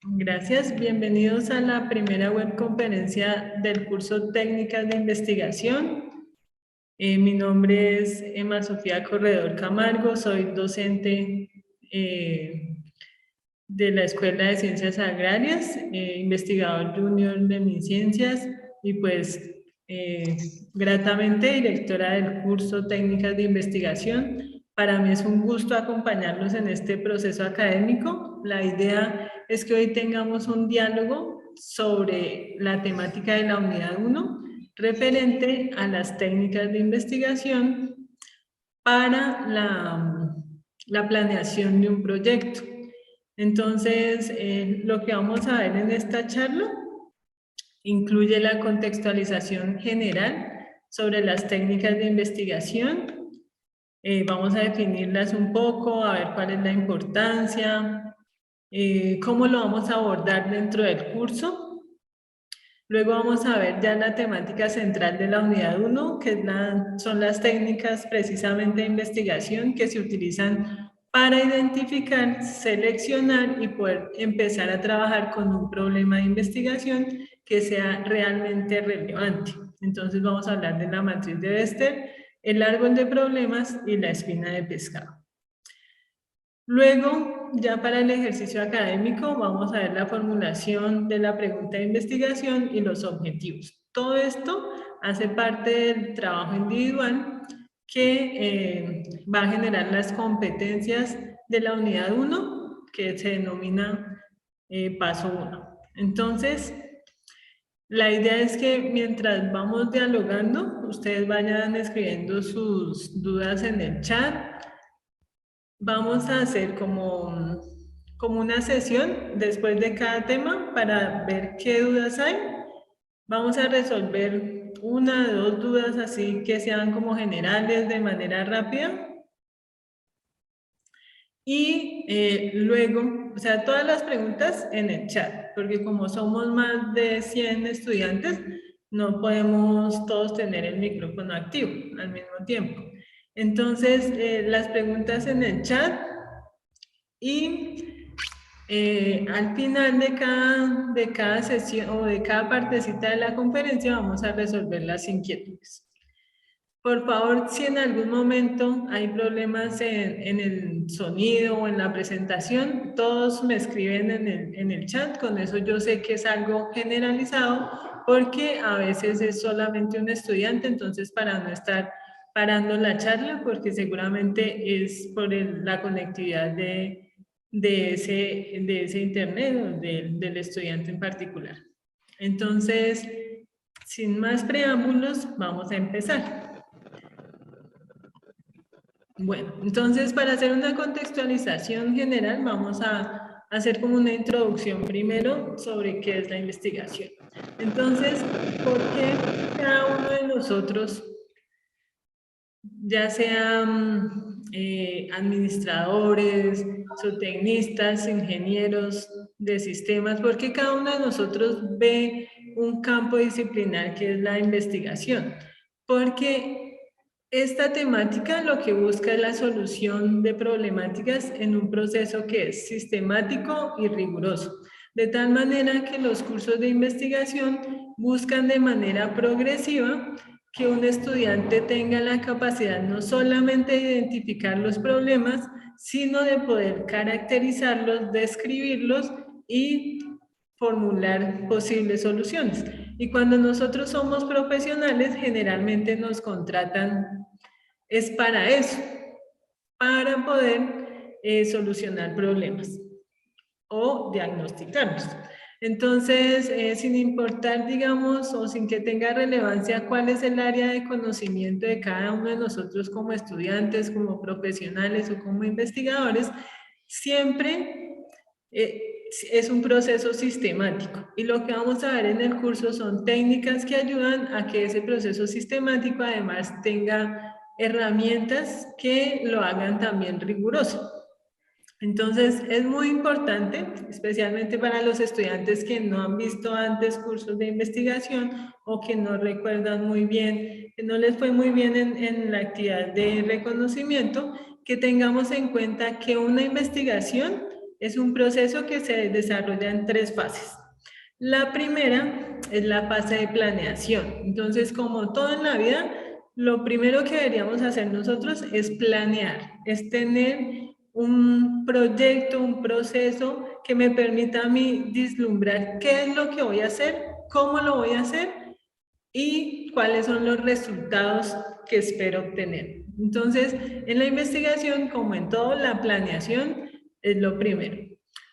Gracias, bienvenidos a la primera webconferencia del curso Técnicas de Investigación. Mi nombre es Emma Sofía Corredor Camargo, soy docente de la Escuela de Ciencias Agrarias, investigador junior de MinCiencias y pues gratamente directora del curso Técnicas de Investigación. Para mí es un gusto acompañarlos en este proceso académico. La idea es que hoy tengamos un diálogo sobre la temática de la unidad 1 referente a las técnicas de investigación para la planeación de un proyecto. Entonces, lo que vamos a ver en esta charla incluye la contextualización general sobre las técnicas de investigación. Vamos a definirlas un poco, a ver cuál es la importancia, cómo lo vamos a abordar dentro del curso. Luego vamos a ver ya la temática central de la unidad 1, que son las técnicas precisamente de investigación que se utilizan para identificar, seleccionar y poder empezar a trabajar con un problema de investigación que sea realmente relevante. Entonces vamos a hablar de la matriz de Bester, el árbol de problemas y la espina de pescado. Luego, ya para el ejercicio académico, vamos a ver la formulación de la pregunta de investigación y los objetivos. Todo esto hace parte del trabajo individual que va a generar las competencias de la unidad 1, que se denomina paso 1. Entonces, la idea es que mientras vamos dialogando, ustedes vayan escribiendo sus dudas en el chat. Vamos a hacer como una sesión después de cada tema para ver qué dudas hay. Vamos a resolver una o dos dudas así que sean como generales de manera rápida. Y luego, o sea, todas las preguntas en el chat, porque como somos más de 100 estudiantes, no podemos todos tener el micrófono activo al mismo tiempo. Entonces, las preguntas en el chat y al final de cada sesión o de cada partecita de la conferencia vamos a resolver las inquietudes. Por favor, si en algún momento hay problemas en el sonido o en la presentación, todos me escriben en el chat, con eso yo sé que es algo generalizado, porque a veces es solamente un estudiante, entonces para no estar parando la charla, porque seguramente es por la conectividad de ese internet o del estudiante en particular. Entonces, sin más preámbulos, vamos a empezar. Bueno, entonces para hacer una contextualización general vamos a hacer como una introducción primero sobre qué es la investigación. Entonces, ¿por qué cada uno de nosotros, ya sean administradores, zootecnistas, ingenieros de sistemas, por qué cada uno de nosotros ve un campo disciplinar que es la investigación? Porque esta temática lo que busca es la solución de problemáticas en un proceso que es sistemático y riguroso, de tal manera que los cursos de investigación buscan de manera progresiva que un estudiante tenga la capacidad no solamente de identificar los problemas, sino de poder caracterizarlos, describirlos y formular posibles soluciones. Y cuando nosotros somos profesionales, generalmente nos contratan es para eso, para poder solucionar problemas o diagnosticarlos. Entonces, sin importar, digamos, o sin que tenga relevancia cuál es el área de conocimiento de cada uno de nosotros como estudiantes, como profesionales o como investigadores, siempre es un proceso sistemático. Y lo que vamos a ver en el curso son técnicas que ayudan a que ese proceso sistemático además tenga herramientas que lo hagan también riguroso. Entonces, es muy importante, especialmente para los estudiantes que no han visto antes cursos de investigación o que no recuerdan muy bien, que no les fue muy bien en la actividad de reconocimiento, que tengamos en cuenta que una investigación es un proceso que se desarrolla en 3 fases. La primera es la fase de planeación. Entonces, como todo en la vida, lo primero que deberíamos hacer nosotros es planear, es tener un proyecto, un proceso que me permita a mí vislumbrar qué es lo que voy a hacer, cómo lo voy a hacer y cuáles son los resultados que espero obtener. Entonces, en la investigación, como en todo, la planeación es lo primero.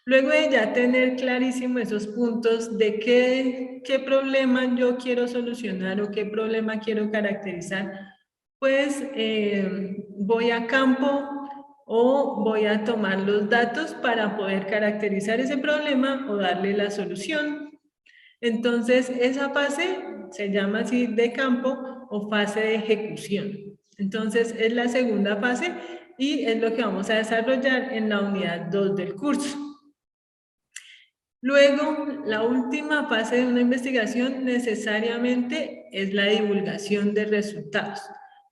Luego de ya tener clarísimo esos puntos de qué problema yo quiero solucionar o qué problema quiero caracterizar, pues voy a campo o voy a tomar los datos para poder caracterizar ese problema o darle la solución. Entonces, esa fase se llama así de campo o fase de ejecución. Entonces, es la segunda fase y es lo que vamos a desarrollar en la unidad 2 del curso. Luego, la última fase de una investigación necesariamente es la divulgación de resultados.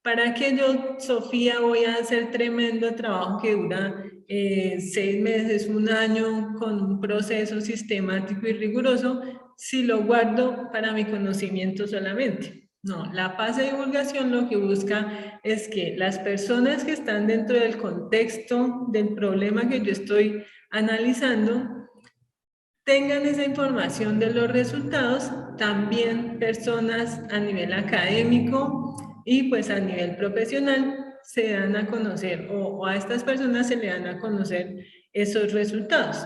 ¿Para qué yo, Sofía, voy a hacer tremendo trabajo que dura 6 meses, un año, con un proceso sistemático y riguroso, si lo guardo para mi conocimiento solamente? No, la fase de divulgación lo que busca es que las personas que están dentro del contexto del problema que yo estoy analizando tengan esa información de los resultados, también personas a nivel académico y pues a nivel profesional se dan a conocer o a estas personas se le dan a conocer esos resultados.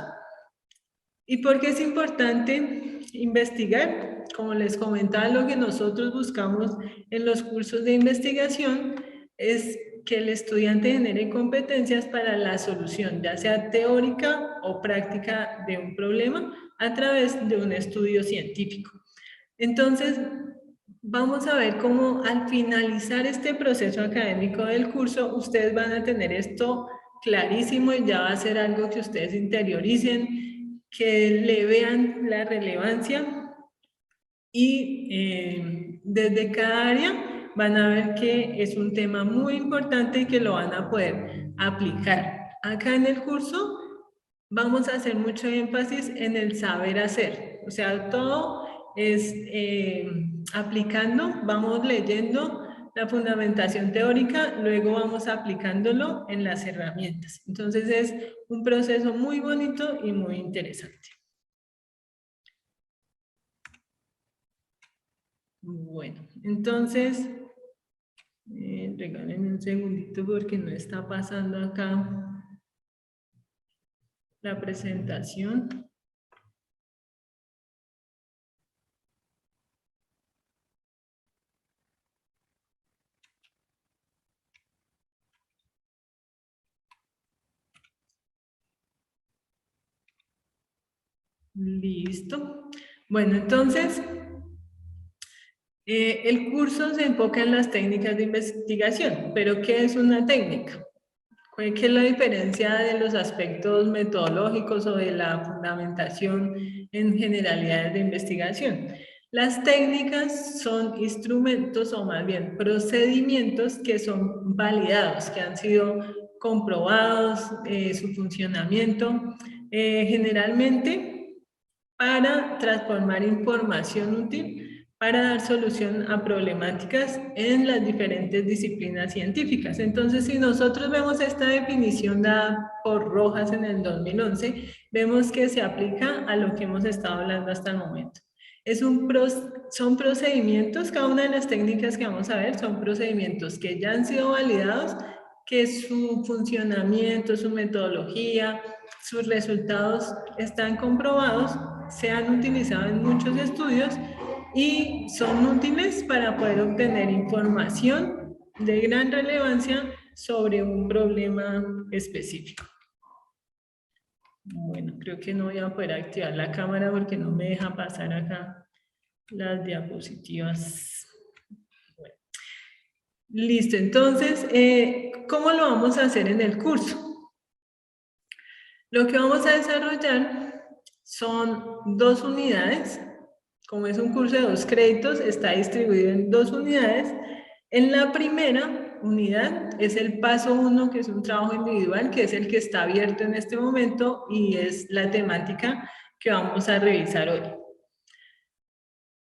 ¿Y por qué es importante investigar? Como les comentaba, lo que nosotros buscamos en los cursos de investigación es que el estudiante genere competencias para la solución, ya sea teórica o práctica de un problema a través de un estudio científico. Entonces, vamos a ver cómo al finalizar este proceso académico del curso, ustedes van a tener esto clarísimo y ya va a ser algo que ustedes interioricen, que le vean la relevancia y desde cada área van a ver que es un tema muy importante y que lo van a poder aplicar. Acá en el curso vamos a hacer mucho énfasis en el saber hacer, o sea, todo es aplicando, vamos leyendo la fundamentación teórica, luego vamos aplicándolo en las herramientas. Entonces es un proceso muy bonito y muy interesante. Bueno, entonces, regálenme un segundito porque no está pasando acá la presentación. Listo. Bueno, entonces, el curso se enfoca en las técnicas de investigación, pero ¿qué es una técnica? ¿Qué es la diferencia de los aspectos metodológicos o de la fundamentación en generalidades de investigación? Las técnicas son instrumentos o más bien procedimientos que son validados, que han sido comprobados, su funcionamiento, generalmente para transformar información útil para dar solución a problemáticas en las diferentes disciplinas científicas. Entonces, si nosotros vemos esta definición dada por Rojas en el 2011, vemos que se aplica a lo que hemos estado hablando hasta el momento. Son procedimientos, cada una de las técnicas que vamos a ver son procedimientos que ya han sido validados, que su funcionamiento, su metodología, sus resultados están comprobados, se han utilizado en muchos estudios y son útiles para poder obtener información de gran relevancia sobre un problema específico. Bueno, creo que no voy a poder activar la cámara porque no me deja pasar acá las diapositivas. Bueno. Listo, entonces, ¿cómo lo vamos a hacer en el curso? Lo que vamos a desarrollar son 2 unidades. Como es un curso de 2 créditos, está distribuido en 2 unidades. En la primera unidad es el paso 1, que es un trabajo individual, que es el que está abierto en este momento y es la temática que vamos a revisar hoy.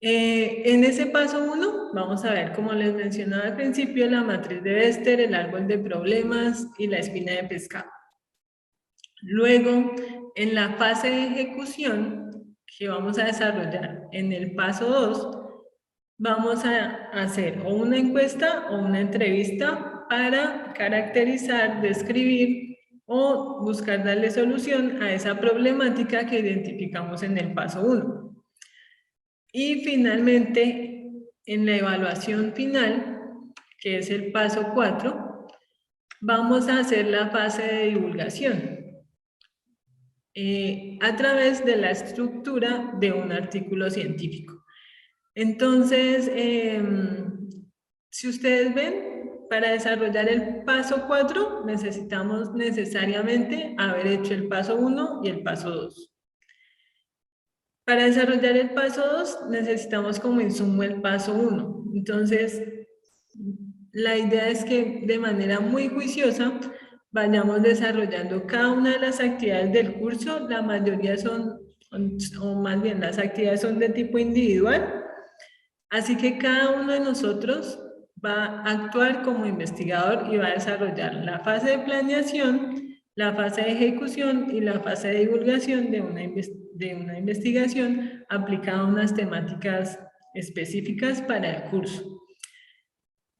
En ese paso 1 vamos a ver, como les mencionaba al principio, la matriz de Bester, el árbol de problemas y la espina de pescado. Luego, en la fase de ejecución que vamos a desarrollar en el paso 2, vamos a hacer o una encuesta o una entrevista para caracterizar, describir o buscar darle solución a esa problemática que identificamos en el paso 1. Y finalmente, en la evaluación final, que es el paso 4, vamos a hacer la fase de divulgación a través de la estructura de un artículo científico. Entonces, si ustedes ven, para desarrollar el paso 4 necesitamos necesariamente haber hecho el paso 1 y el paso 2. Para desarrollar el paso 2 necesitamos como insumo el paso 1. Entonces, la idea es que de manera muy juiciosa vayamos desarrollando cada una de las actividades del curso. La mayoría son, o más bien las actividades son de tipo individual. Así que cada uno de nosotros va a actuar como investigador y va a desarrollar la fase de planeación, la fase de ejecución y la fase de divulgación de una investigación aplicada a unas temáticas específicas para el curso.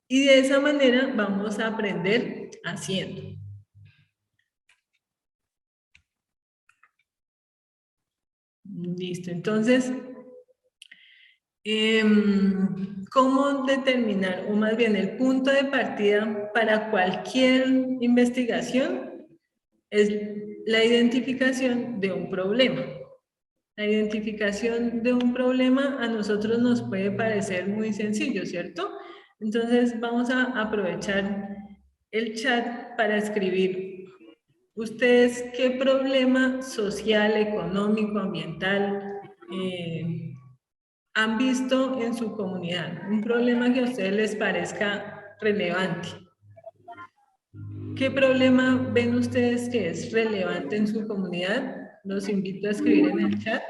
Y de esa manera vamos a aprender haciendo. Listo, entonces, ¿cómo determinar, o más bien el punto de partida para cualquier investigación? Es la identificación de un problema. La identificación de un problema a nosotros nos puede parecer muy sencillo, ¿cierto? Entonces vamos a aprovechar el chat para escribir. ¿Ustedes qué problema social, económico, ambiental han visto en su comunidad? Un problema que a ustedes les parezca relevante. ¿Qué problema ven ustedes que es relevante en su comunidad? Los invito a escribir en el chat.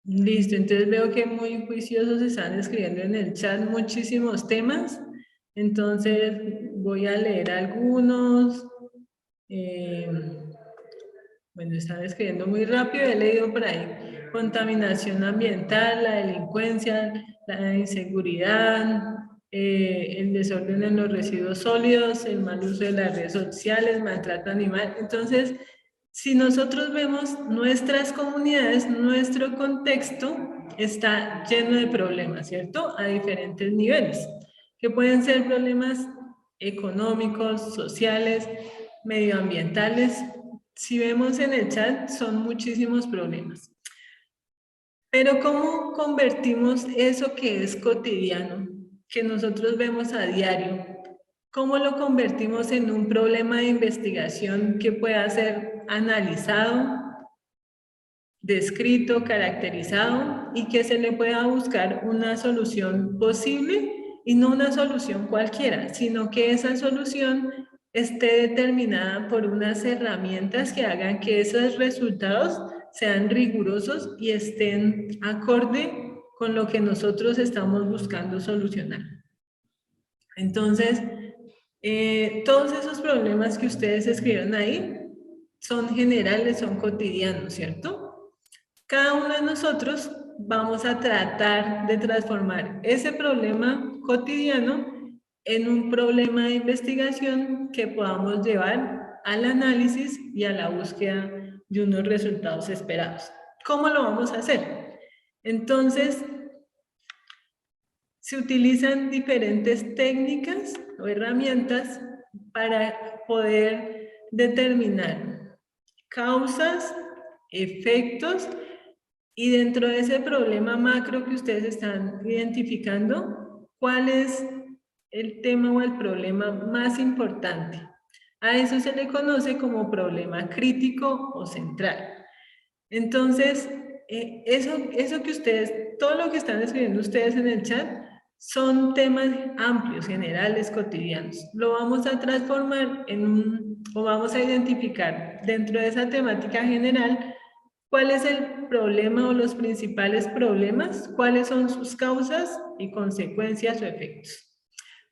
Listo, entonces veo que muy juiciosos están escribiendo en el chat muchísimos temas. Entonces voy a leer algunos. Bueno, están escribiendo muy rápido, he leído por ahí. Contaminación ambiental, la delincuencia, la inseguridad, el desorden en los residuos sólidos, el mal uso de las redes sociales, maltrato animal. Entonces, si nosotros vemos nuestras comunidades, nuestro contexto está lleno de problemas, ¿cierto? A diferentes niveles, que pueden ser problemas económicos, sociales, medioambientales. Si vemos en el chat, son muchísimos problemas. Pero ¿cómo convertimos eso que es cotidiano, que nosotros vemos a diario? ¿Cómo lo convertimos en un problema de investigación que pueda ser analizado, descrito, caracterizado y que se le pueda buscar una solución posible y no una solución cualquiera, sino que esa solución esté determinada por unas herramientas que hagan que esos resultados sean rigurosos y estén acorde con lo que nosotros estamos buscando solucionar? Entonces, todos esos problemas que ustedes escribieron ahí son generales, son cotidianos, ¿cierto? Cada uno de nosotros vamos a tratar de transformar ese problema cotidiano en un problema de investigación que podamos llevar al análisis y a la búsqueda de unos resultados esperados. ¿Cómo lo vamos a hacer? Entonces, se utilizan diferentes técnicas o herramientas para poder determinar causas, efectos y dentro de ese problema macro que ustedes están identificando, ¿cuál es el tema o el problema más importante? A eso se le conoce como problema crítico o central. Entonces, eso que ustedes, todo lo que están escribiendo ustedes en el chat, son temas amplios, generales, cotidianos. Lo vamos a transformar o vamos a identificar dentro de esa temática general cuál es el problema o los principales problemas, cuáles son sus causas y consecuencias o efectos.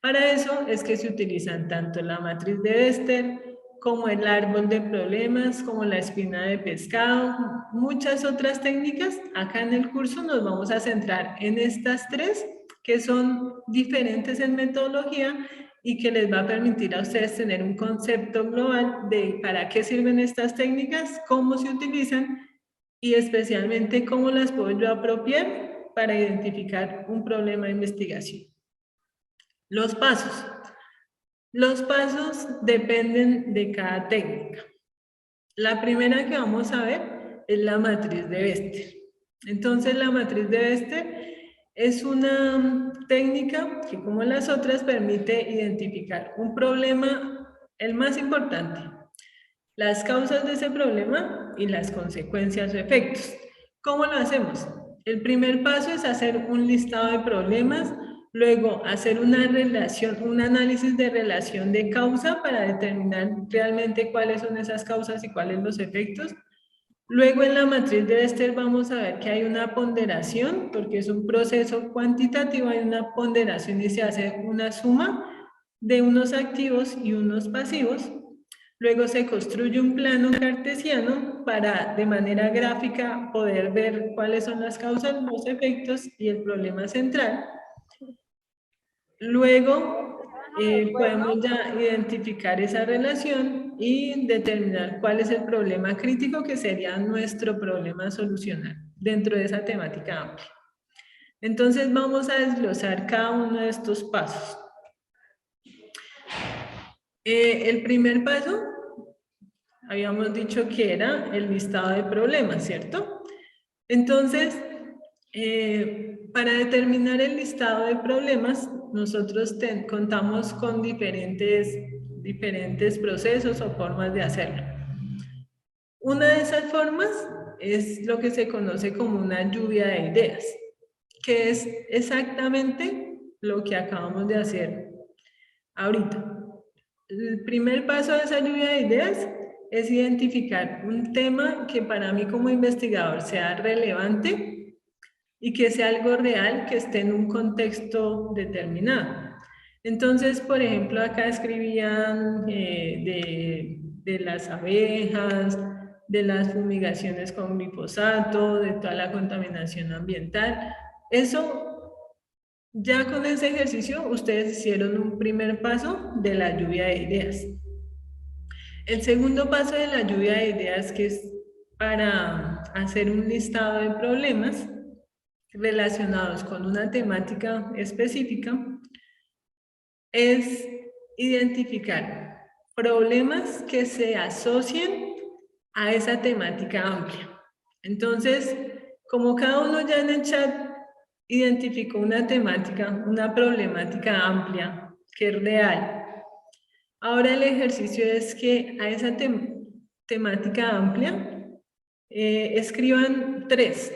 Para eso es que se utilizan tanto la matriz de Bester, como el árbol de problemas, como la espina de pescado, muchas otras técnicas. Acá en el curso nos vamos a centrar en estas tres, que son diferentes en metodología y que les va a permitir a ustedes tener un concepto global de para qué sirven estas técnicas, cómo se utilizan y especialmente cómo las puedo yo apropiar para identificar un problema de investigación. Los pasos. Los pasos dependen de cada técnica. La primera que vamos a ver es la matriz de Bester. Entonces, la matriz de Bester es una técnica que, como las otras, permite identificar un problema, el más importante, las causas de ese problema y las consecuencias o efectos. ¿Cómo lo hacemos? El primer paso es hacer un listado de problemas, luego hacer una relación, un análisis de relación de causa para determinar realmente cuáles son esas causas y cuáles los efectos. Luego en la matriz de Bester vamos a ver que hay una ponderación, porque es un proceso cuantitativo, hay una ponderación y se hace una suma de unos activos y unos pasivos. Luego se construye un plano cartesiano para, de manera gráfica, poder ver cuáles son las causas, los efectos y el problema central. Luego podemos ya identificar esa relación y determinar cuál es el problema crítico que sería nuestro problema a solucionar dentro de esa temática amplia. Entonces vamos a desglosar cada uno de estos pasos. El primer paso, habíamos dicho que era el listado de problemas, ¿cierto? Entonces, para determinar el listado de problemas, nosotros contamos con diferentes procesos o formas de hacerlo. Una de esas formas es lo que se conoce como una lluvia de ideas, que es exactamente lo que acabamos de hacer ahorita. El primer paso de esa lluvia de ideas es identificar un tema que para mí como investigador sea relevante y que sea algo real, que esté en un contexto determinado. Entonces, por ejemplo, acá escribían de las abejas, de las fumigaciones con glifosato, de toda la contaminación ambiental. Eso, ya con ese ejercicio, ustedes hicieron un primer paso de la lluvia de ideas. El segundo paso de la lluvia de ideas, que es para hacer un listado de problemas relacionados con una temática específica, es identificar problemas que se asocien a esa temática amplia. Entonces, como cada uno ya en el chat identificó una temática, una problemática amplia, que es real, ahora el ejercicio es que a esa temática amplia escriban tres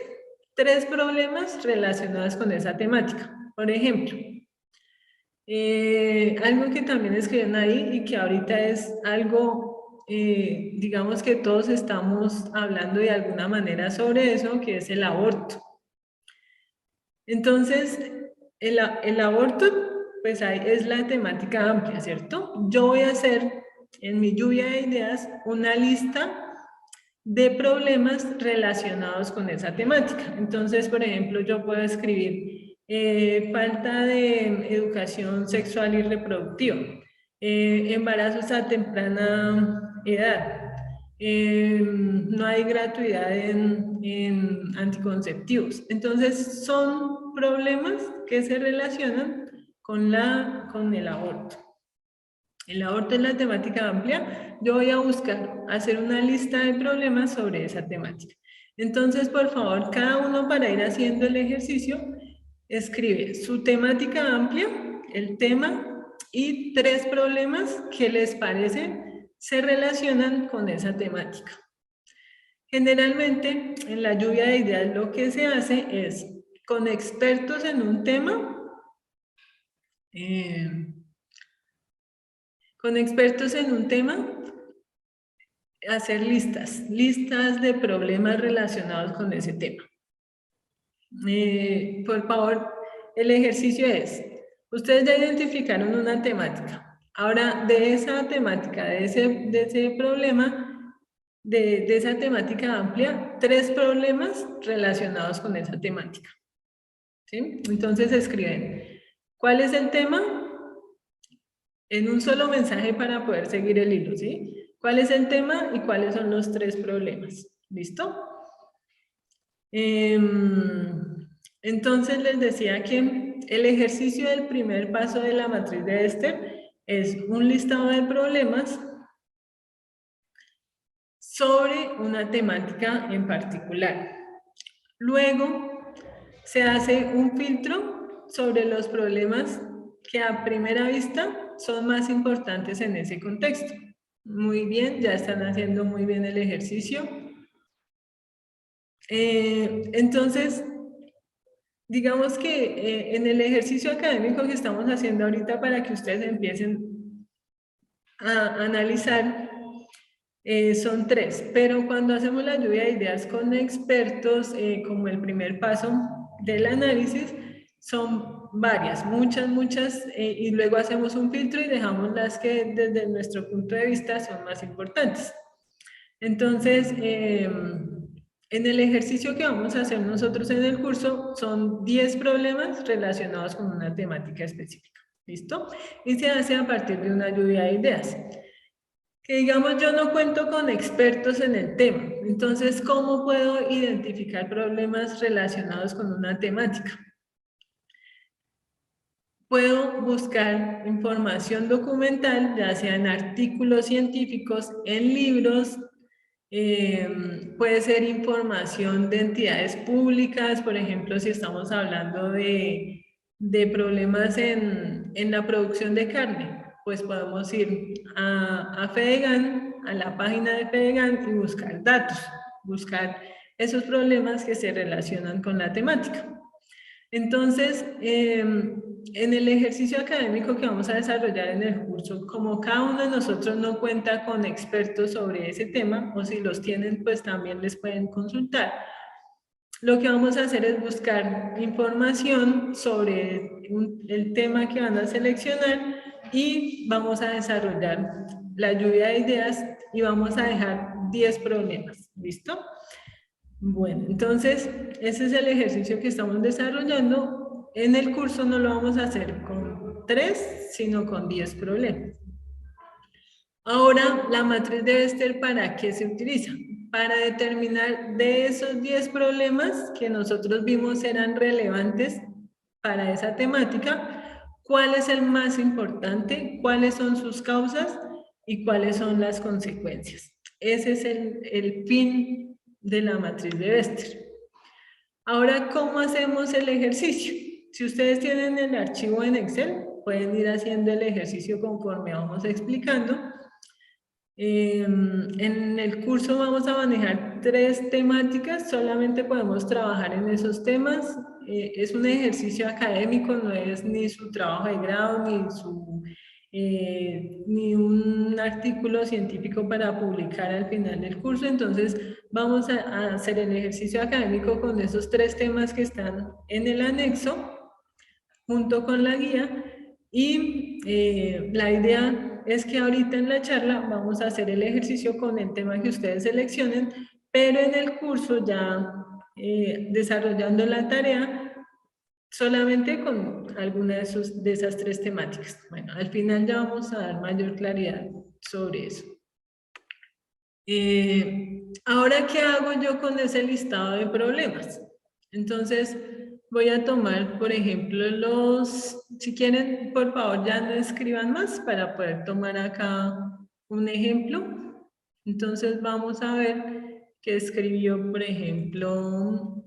problemas relacionados con esa temática. Por ejemplo, algo que también escriben ahí y que ahorita es algo, digamos que todos estamos hablando de alguna manera sobre eso, que es el aborto. Entonces, el aborto, pues ahí es la temática amplia, ¿cierto? Yo voy a hacer en mi lluvia de ideas una lista de problemas relacionados con esa temática. Entonces, por ejemplo, yo puedo escribir falta de educación sexual y reproductiva, embarazos a temprana edad, no hay gratuidad en anticonceptivos. Entonces, son problemas que se relacionan con el aborto. El aborto es la temática amplia. Yo voy a buscar hacer una lista de problemas sobre esa temática. Entonces, por favor, cada uno para ir haciendo el ejercicio, escribe su temática amplia, el tema y tres problemas que les parecen se relacionan con esa temática. Generalmente, en la lluvia de ideas lo que se hace es, con expertos en un tema, hacer listas de problemas relacionados con ese tema. Por favor, el ejercicio es, ustedes ya identificaron una temática. Ahora, de esa temática, de ese problema, de esa temática amplia, 3 problemas relacionados con esa temática. ¿Sí? Entonces escriben, ¿cuál es el tema? En un solo mensaje para poder seguir el hilo, ¿sí? ¿Cuál es el tema y cuáles son los 3 problemas? ¿Listo? Entonces les decía que el ejercicio del primer paso de la matriz de Bester es un listado de problemas sobre una temática en particular. Luego se hace un filtro sobre los problemas que a primera vista son más importantes en ese contexto. Muy bien, ya están haciendo muy bien el ejercicio. Entonces, digamos que en el ejercicio académico que estamos haciendo ahorita para que ustedes empiecen a analizar, son 3, pero cuando hacemos la lluvia de ideas con expertos, como el primer paso del análisis, son varias, muchas, y luego hacemos un filtro y dejamos las que desde nuestro punto de vista son más importantes. Entonces, en el ejercicio que vamos a hacer nosotros en el curso, son 10 problemas relacionados con una temática específica, ¿listo? Y se hace a partir de una lluvia de ideas. Que digamos, yo no cuento con expertos en el tema, entonces, ¿cómo puedo identificar problemas relacionados con una temática? Puedo buscar información documental, ya sea en artículos científicos, en libros, puede ser información de entidades públicas, por ejemplo, si estamos hablando de problemas en la producción de carne, pues podemos ir a Fedegan, a la página de Fedegan y buscar datos, buscar esos problemas que se relacionan con la temática. Entonces, en el ejercicio académico que vamos a desarrollar en el curso, como cada uno de nosotros no cuenta con expertos sobre ese tema, o si los tienen, pues también les pueden consultar. Lo que vamos a hacer es buscar información sobre el tema que van a seleccionar y vamos a desarrollar la lluvia de ideas y vamos a dejar 10 problemas, ¿listo? Bueno, entonces, ese es el ejercicio que estamos desarrollando. En el curso no lo vamos a hacer con 3, sino con 10 problemas. Ahora, la matriz de Bester, ¿para qué se utiliza? Para determinar de esos 10 problemas que nosotros vimos eran relevantes para esa temática, cuál es el más importante, cuáles son sus causas y cuáles son las consecuencias. Ese es el fin de la matriz de Bester. Ahora, ¿cómo hacemos el ejercicio? Si ustedes tienen el archivo en Excel, pueden ir haciendo el ejercicio conforme vamos explicando. En el curso vamos a manejar 3 temáticas, solamente podemos trabajar en esos temas. Es un ejercicio académico, no es ni su trabajo de grado, ni un artículo científico para publicar al final del curso. Entonces vamos a hacer el ejercicio académico con esos 3 temas que están en el anexo, junto con la guía, y la idea es que ahorita en la charla vamos a hacer el ejercicio con el tema que ustedes seleccionen, pero en el curso ya desarrollando la tarea solamente con alguna de esas 3 temáticas. Bueno, al final ya vamos a dar mayor claridad sobre eso. Ahora, ¿qué hago yo con ese listado de problemas? Entonces, voy a tomar, por ejemplo, si quieren, por favor, ya no escriban más para poder tomar acá un ejemplo. Entonces, vamos a ver qué escribió, por ejemplo,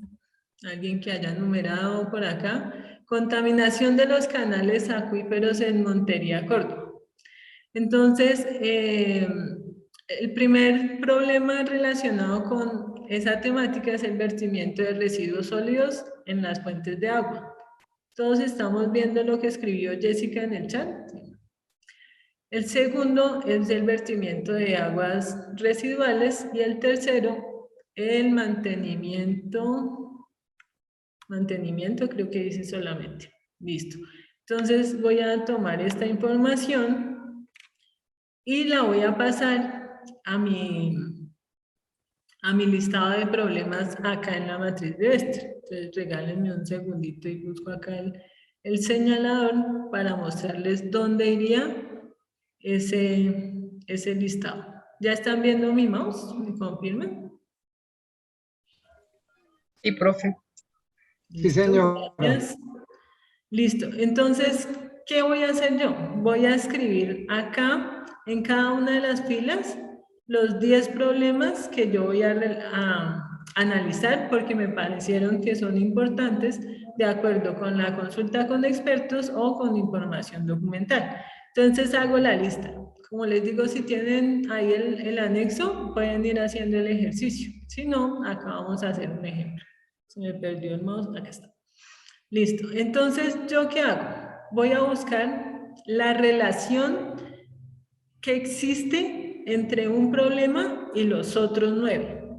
alguien que haya numerado por acá. Contaminación de los canales acuíferos en Montería, Córdoba. Entonces, El primer problema relacionado con esa temática es el vertimiento de residuos sólidos en las fuentes de agua. Todos estamos viendo lo que escribió Jessica en el chat. El segundo es el vertimiento de aguas residuales y el tercero, el mantenimiento creo que dice solamente. Listo. Entonces voy a tomar esta información y la voy a pasar a mi listado de problemas acá en la matriz de este. Entonces regálenme un segundito y busco acá el señalador para mostrarles dónde iría ese listado. ¿Ya están viendo mi mouse? ¿Me confirman? Sí, profe. Listo, Sí, señor. gracias. Listo, entonces, ¿qué voy a hacer yo? Voy a escribir acá, en cada una de las filas, los 10 problemas que yo voy a analizar porque me parecieron que son importantes de acuerdo con la consulta con expertos o con información documental. Entonces hago la lista. Como les digo, si tienen ahí el anexo, pueden ir haciendo el ejercicio. Si no, acá vamos a hacer un ejemplo. Se me perdió el mouse, acá está. Listo. Entonces, ¿yo qué hago? Voy a buscar la relación que existe entre un problema y los otros 9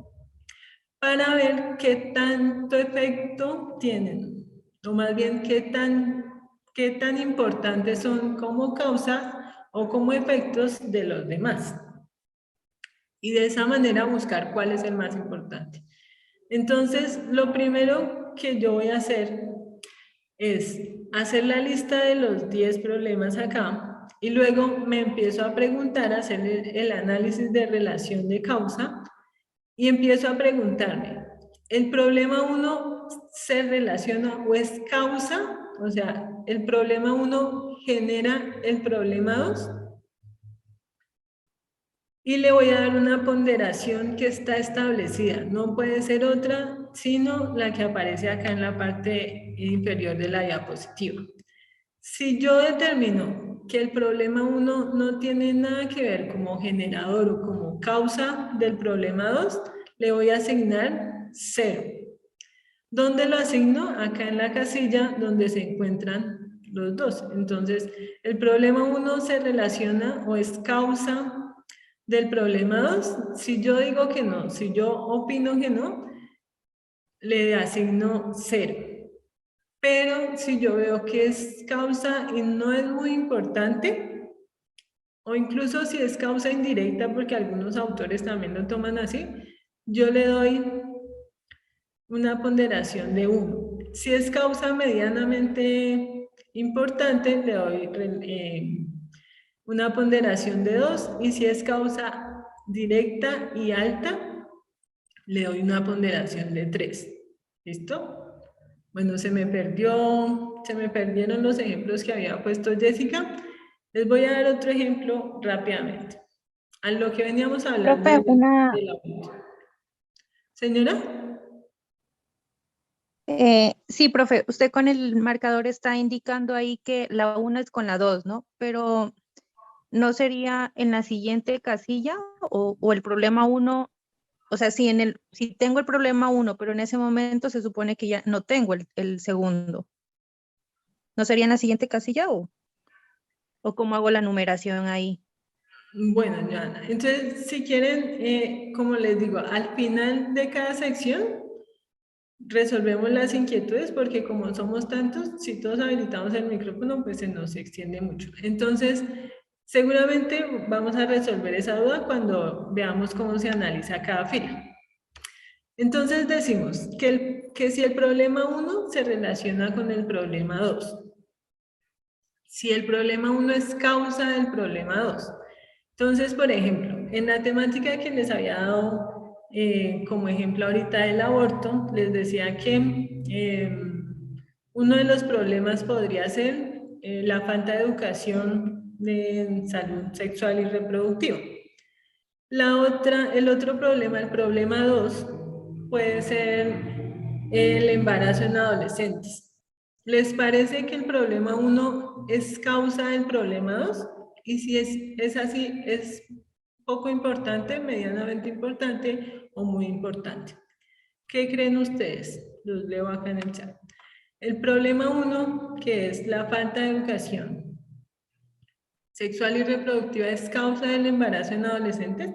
para ver qué tanto efecto tienen, o más bien qué tan importantes son como causa o como efectos de los demás. Y de esa manera buscar cuál es el más importante. Entonces, lo primero que yo voy a hacer es hacer la lista de los 10 problemas acá y luego me empiezo a preguntar, hacer el análisis de relación de causa y empiezo a preguntarme, ¿el problema 1 se relaciona o es causa? O sea, ¿el problema 1 genera el problema 2? Y le voy a dar una ponderación que está establecida. No puede ser otra, sino la que aparece acá en la parte inferior de la diapositiva. Si yo determino que el problema 1 no tiene nada que ver como generador o como causa del problema 2, le voy a asignar 0. ¿Dónde lo asigno? Acá en la casilla donde se encuentran los dos. Entonces, el problema 1 se relaciona o es causa del problema 2. Si yo digo que no, si yo opino que no, le asigno 0. Pero si yo veo que es causa y no es muy importante, o incluso si es causa indirecta, porque algunos autores también lo toman así, yo le doy una ponderación de 1. Si es causa medianamente importante, le doy una ponderación de 2, y si es causa directa y alta, le doy una ponderación de 3. ¿Listo? Bueno, se me perdieron los ejemplos que había puesto Jessica. Les voy a dar otro ejemplo rápidamente. A lo que veníamos hablando Profe, de la... Señora. sí, profe, usted con el marcador está indicando ahí que la 1 es con la 2, ¿no? Pero ¿no sería en la siguiente casilla o el problema 1? O sea, si tengo el problema 1, pero en ese momento se supone que ya no tengo el segundo. ¿No sería en la siguiente casilla o cómo hago la numeración ahí? Bueno, Joana, entonces si quieren, como les digo, al final de cada sección resolvemos las inquietudes, porque como somos tantos, si todos habilitamos el micrófono, pues se nos extiende mucho. Entonces, seguramente vamos a resolver esa duda cuando veamos cómo se analiza cada fila. Entonces decimos que si el problema 1 se relaciona con el problema 2, si el problema 1 es causa del problema 2. Entonces, por ejemplo, en la temática que les había dado como ejemplo ahorita del aborto, les decía que uno de los problemas podría ser la falta de educación de salud sexual y reproductiva. El otro problema, el problema 2, puede ser el embarazo en adolescentes. ¿Les parece que el problema 1 es causa del problema 2? Y si es así, ¿es poco importante, medianamente importante o muy importante. ¿Qué creen ustedes? Los leo acá en el chat. El problema 1, que es la falta de educación sexual y reproductiva, ¿es causa del embarazo en adolescentes?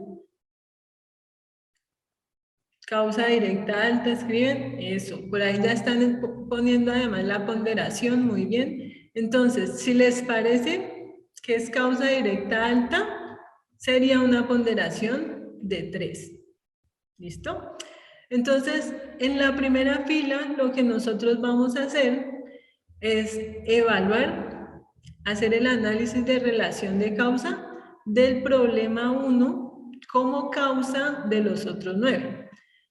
Causa directa alta, escriben eso. Por ahí ya están poniendo además la ponderación, muy bien. Entonces, si les parece que es causa directa alta, sería una ponderación de 3. ¿Listo? Entonces, en la primera fila, lo que nosotros vamos a hacer es evaluar, hacer el análisis de relación de causa del problema 1 como causa de los otros 9.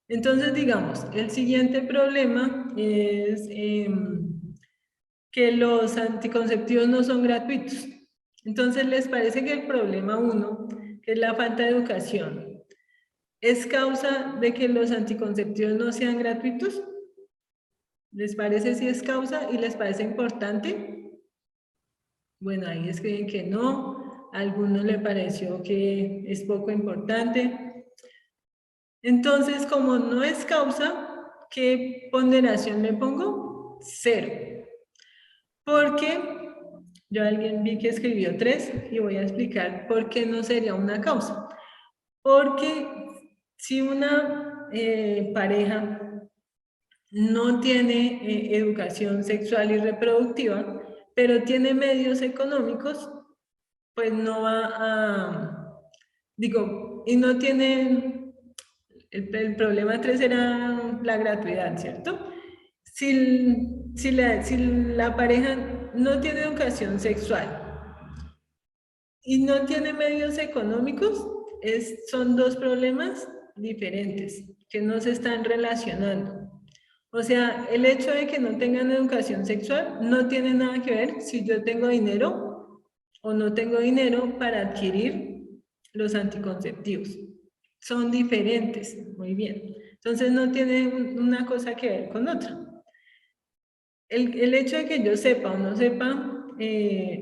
Entonces, digamos, el siguiente problema es que los anticonceptivos no son gratuitos. Entonces, ¿les parece que el problema 1, que es la falta de educación, es causa de que los anticonceptivos no sean gratuitos? ¿Les parece si es causa y les parece importante? Bueno, ahí escriben que no, a algunos le pareció que es poco importante. Entonces, como no es causa, ¿qué ponderación le pongo? 0. Porque yo alguien vi que escribió 3 y voy a explicar por qué no sería una causa. Porque si una pareja no tiene educación sexual y reproductiva, pero tiene medios económicos, pues no va a, digo, y no tiene, el problema 3 era la gratuidad, ¿cierto? Si la pareja no tiene educación sexual y no tiene medios económicos, son dos problemas diferentes que no se están relacionando. O sea, el hecho de que no tengan educación sexual no tiene nada que ver si yo tengo dinero o no tengo dinero para adquirir los anticonceptivos. Son diferentes, muy bien. Entonces no tiene una cosa que ver con otra. El hecho de que yo sepa o no sepa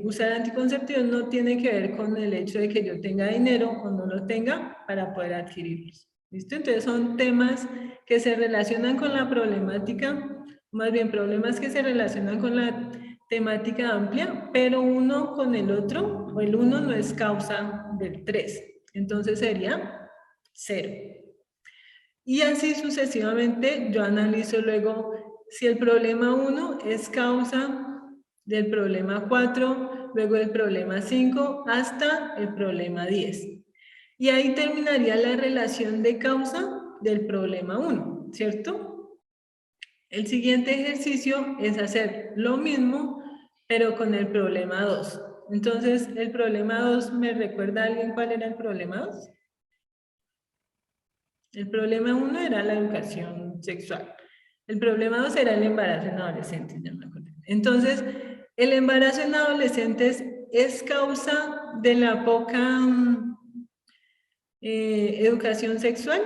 usar anticonceptivos no tiene que ver con el hecho de que yo tenga dinero o no lo tenga para poder adquirirlos. ¿Listo? Entonces son temas que se relacionan con la problemática, más bien problemas que se relacionan con la temática amplia, pero uno con el otro, o el uno no es causa del 3. Entonces sería 0. Y así sucesivamente yo analizo luego si el problema 1 es causa del problema 4, luego del problema 5 hasta el problema 10. Y ahí terminaría la relación de causa del problema 1, ¿cierto? El siguiente ejercicio es hacer lo mismo, pero con el problema 2. Entonces, el problema 2, ¿me recuerda a alguien cuál era el problema 2? El problema 1 era la educación sexual. El problema 2 era el embarazo en adolescentes, ya me acuerdo. Entonces, el embarazo en adolescentes es causa de la poca educación sexual.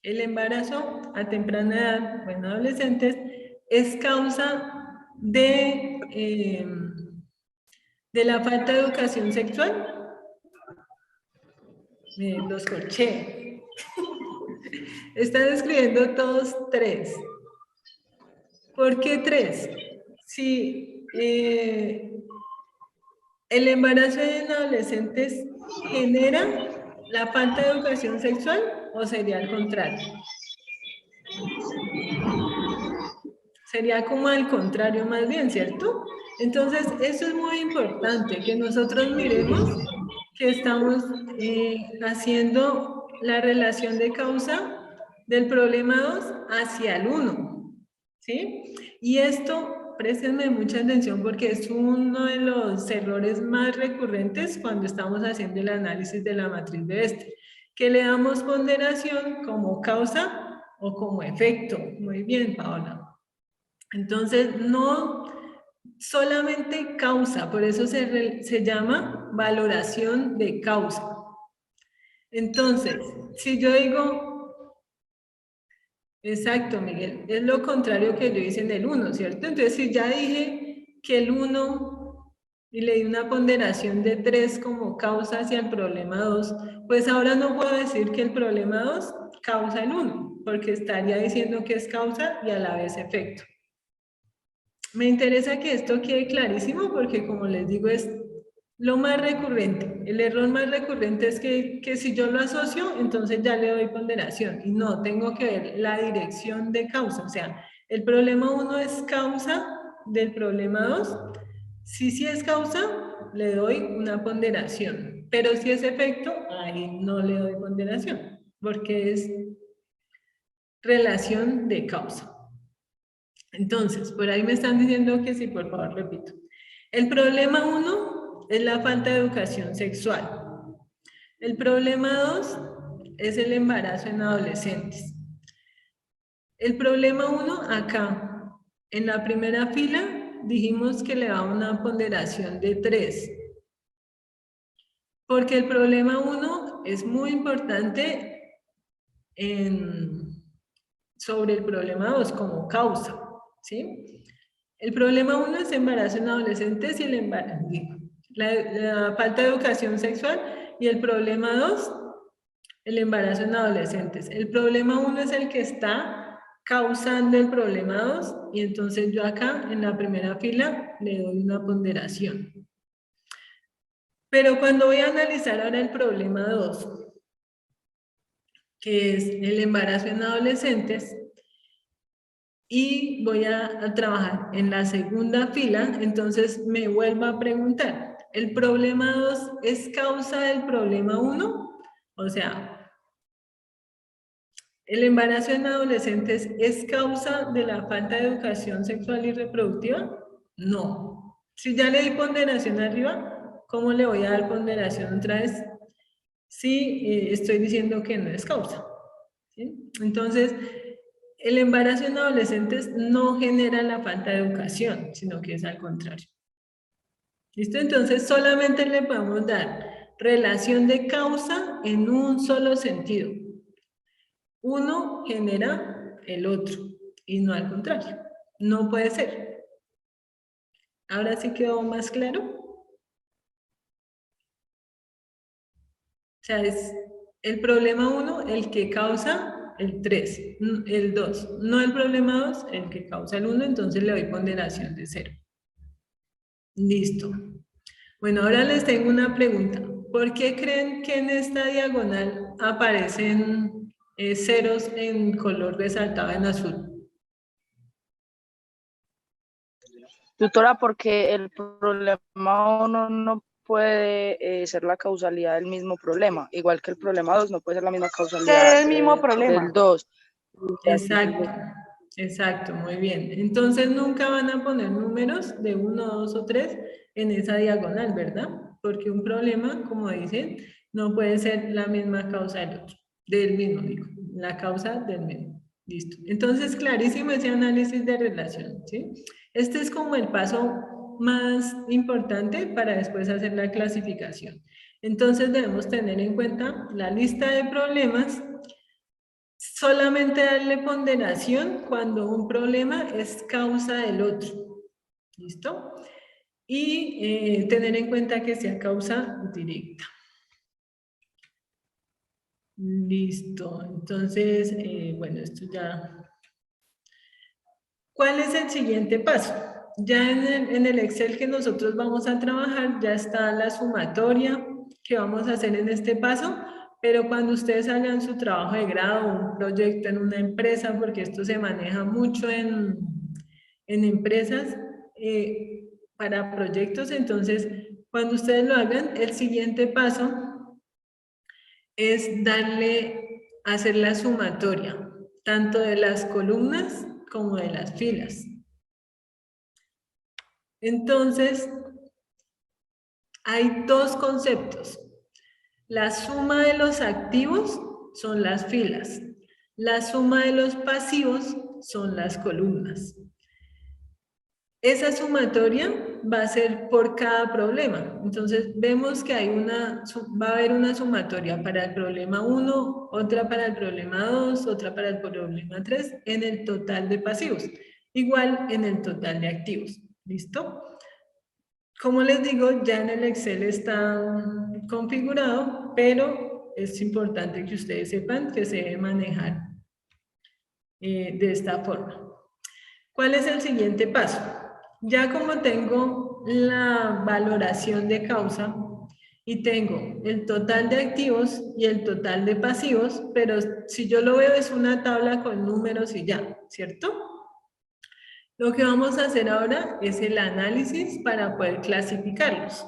El embarazo a temprana edad, bueno, adolescentes, es causa de la falta de educación sexual. Los corché. Están escribiendo todos 3. ¿Por qué 3? Si el embarazo en adolescentes genera la falta de educación sexual o sería al contrario. Sería como al contrario más bien, ¿cierto? Entonces, eso es muy importante, que nosotros miremos que estamos haciendo la relación de causa del problema 2 hacia el 1, ¿sí? Y esto, préstenme mucha atención porque es uno de los errores más recurrentes cuando estamos haciendo el análisis de la matriz de este, que le damos ponderación como causa o como efecto. Muy bien, Paola. Entonces, no solamente causa, por eso se llama valoración de causa. Entonces, si yo digo, exacto, Miguel, es lo contrario que yo hice en el 1, ¿cierto? Entonces, si ya dije que el 1 y le di una ponderación de 3 como causa hacia el problema 2, pues ahora no puedo decir que el problema 2 causa el 1, porque estaría diciendo que es causa y a la vez efecto. Me interesa que esto quede clarísimo porque, como les digo, es lo más recurrente. El error más recurrente es que si yo lo asocio, entonces ya le doy ponderación. Y no, tengo que ver la dirección de causa. O sea, el problema 1 es causa del problema 2. Si sí es causa, le doy una ponderación. Pero si es efecto, ahí no le doy ponderación, porque es relación de causa. Entonces, por ahí me están diciendo que sí, por favor, repito. El problema 1 es la falta de educación sexual. El problema 2 es el embarazo en adolescentes. El problema 1 acá, en la primera fila, dijimos que le da una ponderación de 3. Porque el problema 1 es muy importante sobre el problema 2 como causa, ¿sí? El problema 1 es embarazo en adolescentes y la falta de educación sexual, y el problema 2, el embarazo en adolescentes. El problema 1 es el que está causando el problema 2, y entonces yo acá en la primera fila le doy una ponderación. Pero cuando voy a analizar ahora el problema 2, que es el embarazo en adolescentes, y voy a trabajar en la segunda fila, entonces me vuelvo a preguntar, ¿el problema 2 es causa del problema 1? O sea, ¿el embarazo en adolescentes es causa de la falta de educación sexual y reproductiva? No. Si ya le di ponderación arriba, ¿cómo le voy a dar ponderación otra vez? Si estoy diciendo que no es causa, ¿sí? Entonces, el embarazo en adolescentes no genera la falta de educación, sino que es al contrario. ¿Listo? Entonces, solamente le podemos dar relación de causa en un solo sentido. Uno genera el otro, y no al contrario. No puede ser. ¿Ahora sí quedó más claro? O sea, es el problema 1 el que causa el 3, el 2. No el problema 2, el que causa el 1, entonces le doy ponderación de 0. Listo. Bueno, ahora les tengo una pregunta. ¿Por qué creen que en esta diagonal aparecen ceros en color resaltado en azul? Tutora, porque el problema 1 no puede ser la causalidad del mismo problema, igual que el problema 2 no puede ser la misma causalidad el mismo problema. del 2. Exacto, exacto, muy bien. Entonces nunca van a poner números de 1, 2 o 3 en esa diagonal, ¿verdad? Porque un problema, como dicen, no puede ser la misma causa del mismo, digo, la causa del mismo. Listo. Entonces, clarísimo ese análisis de relación, ¿sí? Este es como el paso más importante para después hacer la clasificación. Entonces debemos tener en cuenta la lista de problemas. Solamente darle ponderación cuando un problema es causa del otro. ¿Listo? Y tener en cuenta que sea causa directa. Listo. Entonces, bueno, esto ya... ¿Cuál es el siguiente paso? Ya en el Excel que nosotros vamos a trabajar, ya está la sumatoria que vamos a hacer en este paso, pero cuando ustedes hagan su trabajo de grado, un proyecto en una empresa, porque esto se maneja mucho en empresas para proyectos, entonces cuando ustedes lo hagan, el siguiente paso es hacer la sumatoria, tanto de las columnas como de las filas. Entonces, hay dos conceptos. La suma de los activos son las filas. La suma de los pasivos son las columnas. Esa sumatoria va a ser por cada problema. Entonces, vemos que va a haber una sumatoria para el problema 1, otra para el problema 2, otra para el problema 3, en el total de pasivos. Igual en el total de activos. ¿Listo? Como les digo, ya en el Excel está configurado, pero es importante que ustedes sepan que se debe manejar de esta forma. ¿Cuál es el siguiente paso? Ya como tengo la valoración de causa y tengo el total de activos y el total de pasivos, pero si yo lo veo es una tabla con números y ya, ¿cierto? Lo que vamos a hacer ahora es el análisis para poder clasificarlos.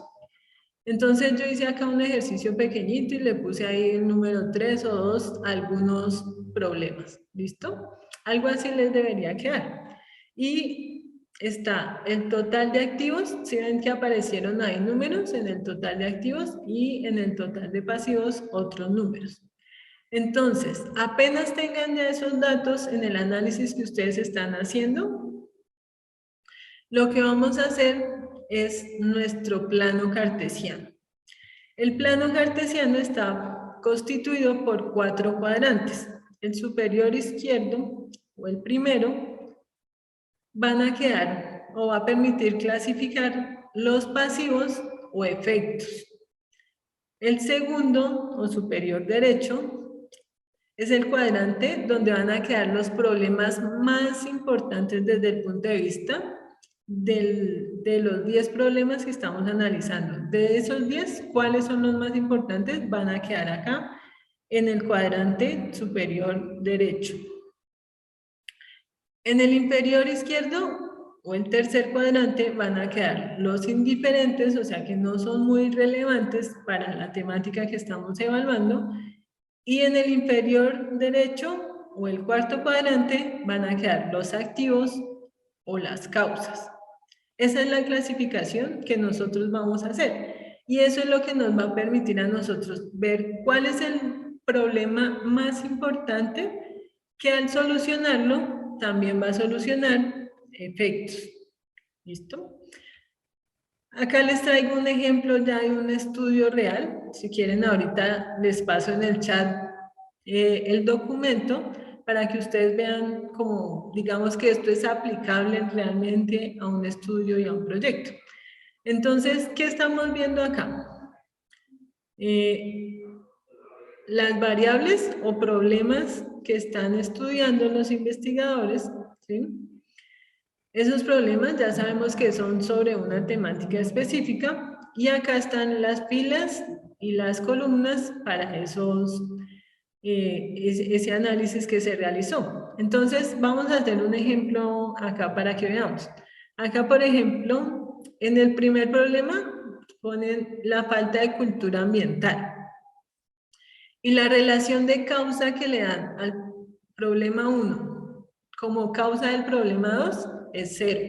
Entonces yo hice acá un ejercicio pequeñito y le puse ahí el número 3 o 2 algunos problemas, ¿listo? Algo así les debería quedar. Y está el total de activos, si ven que aparecieron ahí números en el total de activos y en el total de pasivos otros números. Entonces, apenas tengan ya esos datos en el análisis que ustedes están haciendo, lo que vamos a hacer es nuestro plano cartesiano. El plano cartesiano está constituido por 4 cuadrantes. El superior izquierdo, o el primero, van a quedar o va a permitir clasificar los pasivos o efectos. El segundo, o superior derecho, es el cuadrante donde van a quedar los problemas más importantes desde el punto de vista de los 10 problemas que estamos analizando. De esos 10, ¿cuáles son los más importantes? Van a quedar acá en el cuadrante superior derecho. En el inferior izquierdo o el tercer cuadrante van a quedar los indiferentes, o sea que no son muy relevantes para la temática que estamos evaluando. Y en el inferior derecho o el cuarto cuadrante van a quedar los activos o las causas. Esa es la clasificación que nosotros vamos a hacer. Y eso es lo que nos va a permitir a nosotros ver cuál es el problema más importante que al solucionarlo también va a solucionar efectos. ¿Listo? Acá les traigo un ejemplo ya de un estudio real. Si quieren ahorita les paso en el chat el documento para que ustedes vean como, digamos que esto es aplicable realmente a un estudio y a un proyecto. Entonces, ¿qué estamos viendo acá? Las variables o problemas que están estudiando los investigadores, ¿sí? Esos problemas ya sabemos que son sobre una temática específica y acá están las filas y las columnas para ese análisis que se realizó. Entonces, vamos a hacer un ejemplo acá para que veamos. Acá, por ejemplo, en el primer problema ponen la falta de cultura ambiental. Y la relación de causa que le dan al problema 1 como causa del problema 2 es 0.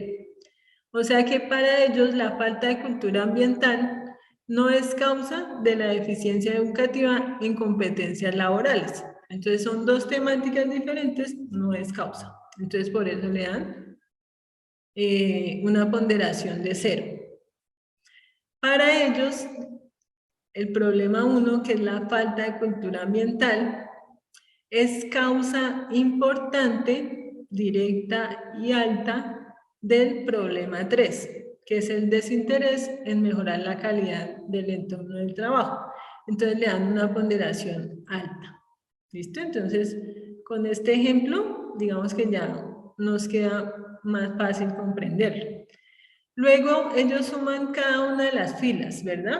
O sea que para ellos la falta de cultura ambiental no es causa de la deficiencia educativa en competencias laborales. Entonces son dos temáticas diferentes, no es causa. Entonces por eso le dan una ponderación de 0. Para ellos, el problema 1, que es la falta de cultura ambiental, es causa importante, directa y alta del problema 3, que es el desinterés en mejorar la calidad del entorno del trabajo. Entonces le dan una ponderación alta. ¿Listo? Entonces, con este ejemplo, digamos que ya nos queda más fácil comprenderlo. Luego, ellos suman cada una de las filas, ¿verdad?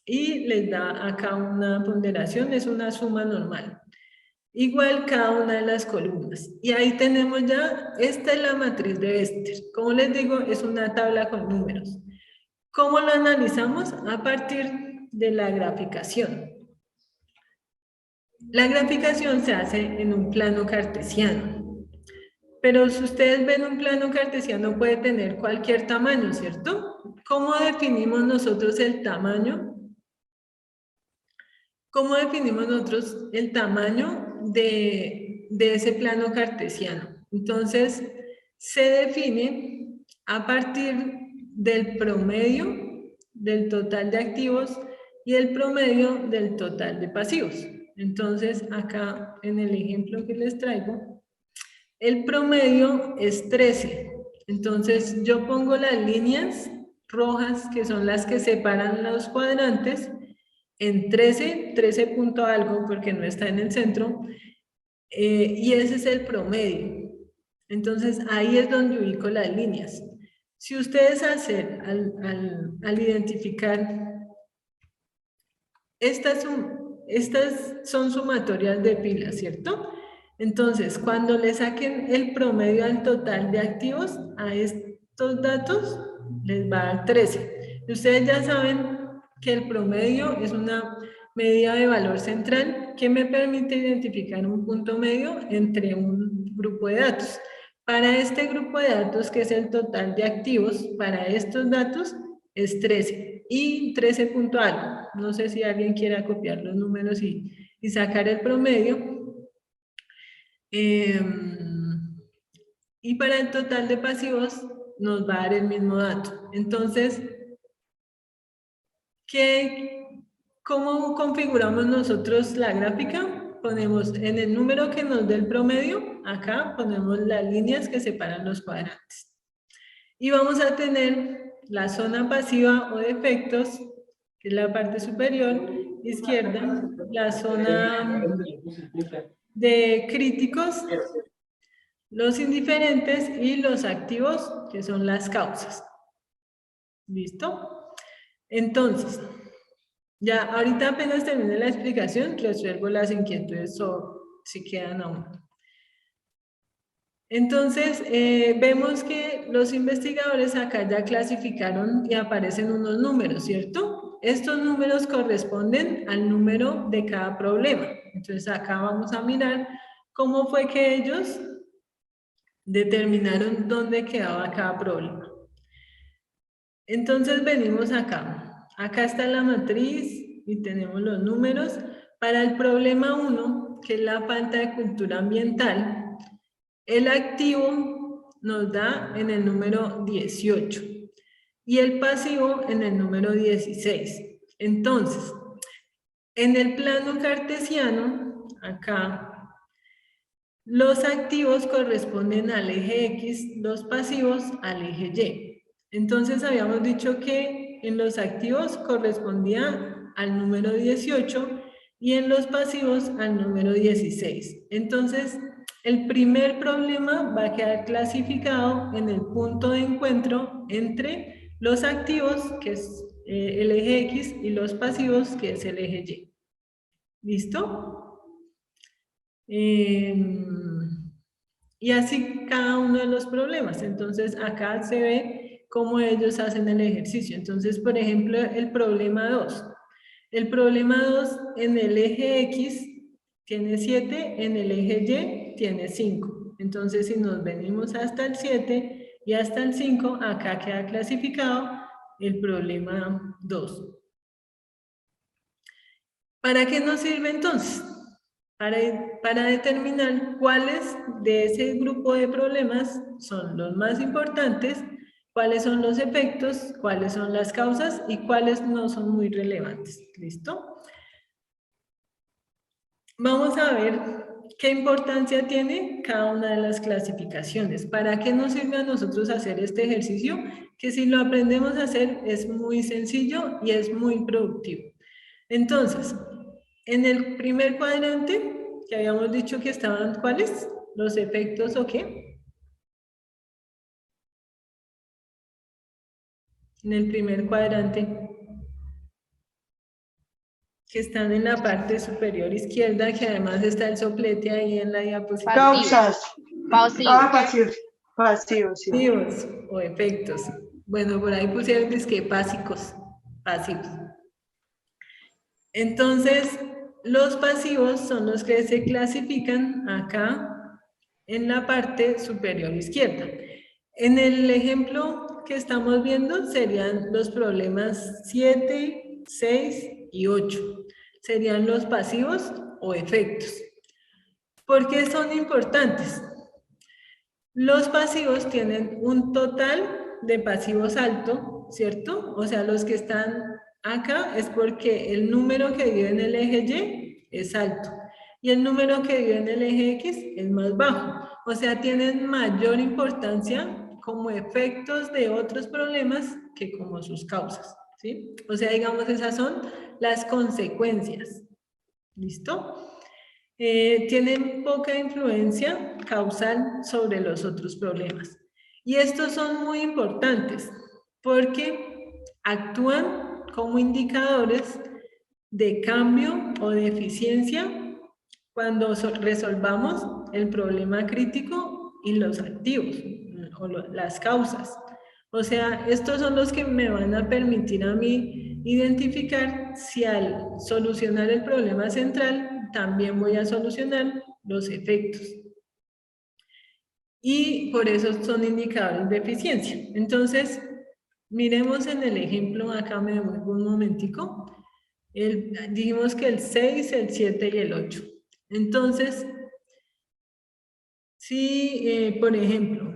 Y les da acá una ponderación, es una suma normal. Igual cada una de las columnas. Y ahí tenemos ya, esta es la matriz de Bester. Como les digo, es una tabla con números. ¿Cómo lo analizamos? A partir de la graficación. La graficación se hace en un plano cartesiano. Pero si ustedes ven un plano cartesiano puede tener cualquier tamaño, ¿cierto? ¿Cómo definimos nosotros el tamaño? ¿Cómo definimos nosotros el tamaño de ese plano cartesiano? Entonces, se define a partir del promedio del total de activos y el promedio del total de pasivos. Entonces, acá en el ejemplo que les traigo, el promedio es 13. Entonces, yo pongo las líneas rojas, que son las que separan los cuadrantes, en 13 punto algo, porque no está en el centro, y ese es el promedio. Entonces, ahí es donde ubico las líneas. Si ustedes al identificar, estas son sumatorias de pilas, ¿cierto? Entonces, cuando le saquen el promedio al total de activos, a estos datos les va a dar 13. Ustedes ya saben que el promedio es una medida de valor central que me permite identificar un punto medio entre un grupo de datos. Para este grupo de datos, que es el total de activos, para estos datos es 13 y 13 punto algo. No sé si alguien quiera copiar los números y sacar el promedio. Y para el total de pasivos nos va a dar el mismo dato. Entonces, ¿cómo configuramos nosotros la gráfica? Ponemos en el número que nos dé el promedio, acá ponemos las líneas que separan los cuadrantes. Y vamos a tener la zona pasiva o de efectos, que es la parte superior izquierda, la zona de críticos, los indiferentes y los activos, que son las causas. ¿Listo? Entonces, ya ahorita apenas termine la explicación, resuelvo las inquietudes si quedan aún. Entonces, vemos que los investigadores acá ya clasificaron y aparecen unos números, ¿cierto? Estos números corresponden al número de cada problema. Entonces, acá vamos a mirar cómo fue que ellos determinaron dónde quedaba cada problema. Entonces, venimos acá. Acá está la matriz y tenemos los números. Para el problema 1, que es la falta de cultura ambiental, el activo nos da en el número 18 y el pasivo en el número 16. Entonces, en el plano cartesiano, acá, los activos corresponden al eje X, los pasivos al eje Y. Entonces, habíamos dicho que en los activos correspondía al número 18 y en los pasivos al número 16. Entonces, el primer problema va a quedar clasificado en el punto de encuentro entre los activos, que es el eje X, y los pasivos, que es el eje Y. ¿Listo? Y así cada uno de los problemas. Entonces, acá se ve cómo ellos hacen el ejercicio. Entonces, por ejemplo, el problema 2. El problema 2 en el eje X tiene 7, en el eje Y tiene 5. Entonces, si nos venimos hasta el 7 y hasta el 5, acá queda clasificado el problema 2. ¿Para qué nos sirve entonces? Para determinar cuáles de ese grupo de problemas son los más importantes, cuáles son los efectos, cuáles son las causas y cuáles no son muy relevantes. ¿Listo? Vamos a ver qué importancia tiene cada una de las clasificaciones. ¿Para qué nos sirve a nosotros hacer este ejercicio? Que si lo aprendemos a hacer es muy sencillo y es muy productivo. Entonces, en el primer cuadrante, que habíamos dicho que estaban, ¿cuáles? Los efectos o qué. En el primer cuadrante, que están en la parte superior izquierda, que además está el soplete ahí en la diapositiva. Causas. Pasivos. Pasivos, sí. Pasivos o efectos. Bueno, por ahí pusieron que pasivos. Entonces, los pasivos son los que se clasifican acá en la parte superior izquierda. En el ejemplo que estamos viendo serían los problemas 7, 6 y 8. Serían los pasivos o efectos. ¿Por qué son importantes? Los pasivos tienen un total de pasivos alto, ¿cierto? O sea, los que están acá es porque el número que vive en el eje Y es alto y el número que vive en el eje X es más bajo. O sea, tienen mayor importancia como efectos de otros problemas que como sus causas, ¿sí? O sea, digamos, esas son las consecuencias, ¿listo? Tienen poca influencia causal sobre los otros problemas. Y estos son muy importantes porque actúan como indicadores de cambio o de eficiencia cuando resolvamos el problema crítico y los activos o las causas. O sea, estos son los que me van a permitir a mí identificar si al solucionar el problema central también voy a solucionar los efectos. Y por eso son indicadores de eficiencia. Entonces, miremos en el ejemplo, acá me devuelvo un momentico. Dijimos que el 6, el 7 y el 8. Entonces, si, por ejemplo,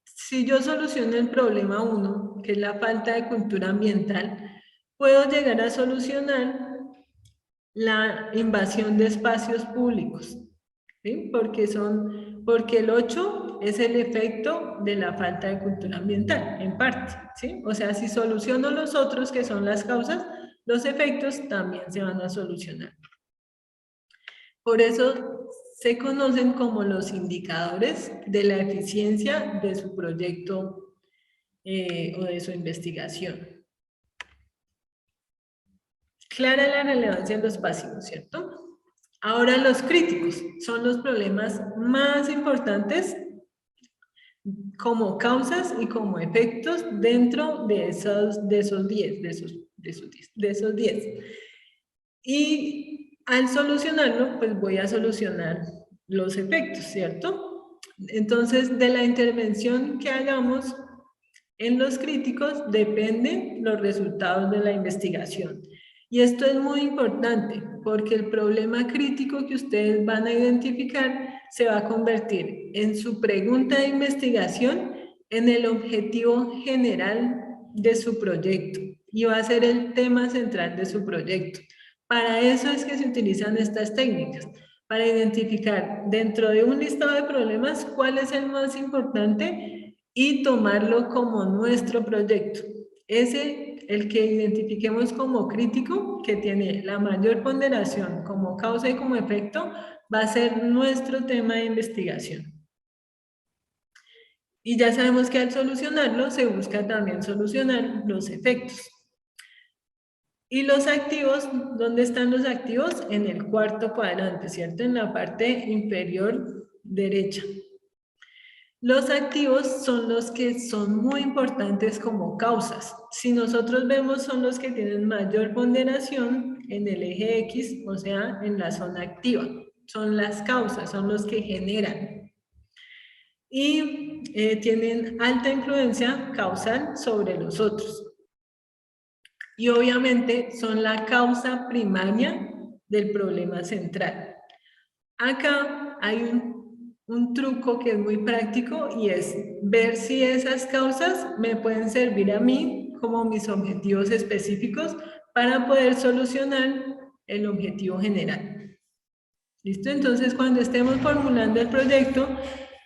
si yo soluciono el problema 1, que es la falta de cultura ambiental, puedo llegar a solucionar la invasión de espacios públicos, ¿sí? Porque el 8 es el efecto de la falta de cultura ambiental, en parte, ¿sí? O sea, si soluciono los otros, que son las causas, los efectos también se van a solucionar. Por eso se conocen como los indicadores de la eficiencia de su proyecto o de su investigación. Clara la relevancia de los pasivos, ¿cierto? Ahora los críticos son los problemas más importantes como causas y como efectos dentro de esos 10. Y al solucionarlo, pues voy a solucionar los efectos, ¿cierto? Entonces, de la intervención que hagamos en los críticos dependen los resultados de la investigación. Y esto es muy importante porque el problema crítico que ustedes van a identificar se va a convertir en su pregunta de investigación en el objetivo general de su proyecto y va a ser el tema central de su proyecto. Para eso es que se utilizan estas técnicas, para identificar dentro de un listado de problemas cuál es el más importante y tomarlo como nuestro proyecto. El que identifiquemos como crítico, que tiene la mayor ponderación como causa y como efecto, va a ser nuestro tema de investigación. Y ya sabemos que al solucionarlo se busca también solucionar los efectos. Y los activos, ¿dónde están los activos? En el cuarto cuadrante, ¿cierto? En la parte inferior derecha. Los activos son los que son muy importantes como causas. Si nosotros vemos, son los que tienen mayor ponderación en el eje X, o sea, en la zona activa. Son las causas, son los que generan. Y tienen alta influencia causal sobre los otros. Y obviamente son la causa primaria del problema central. Acá hay un truco que es muy práctico y es ver si esas causas me pueden servir a mí como mis objetivos específicos para poder solucionar el objetivo general. ¿Listo? Entonces, cuando estemos formulando el proyecto,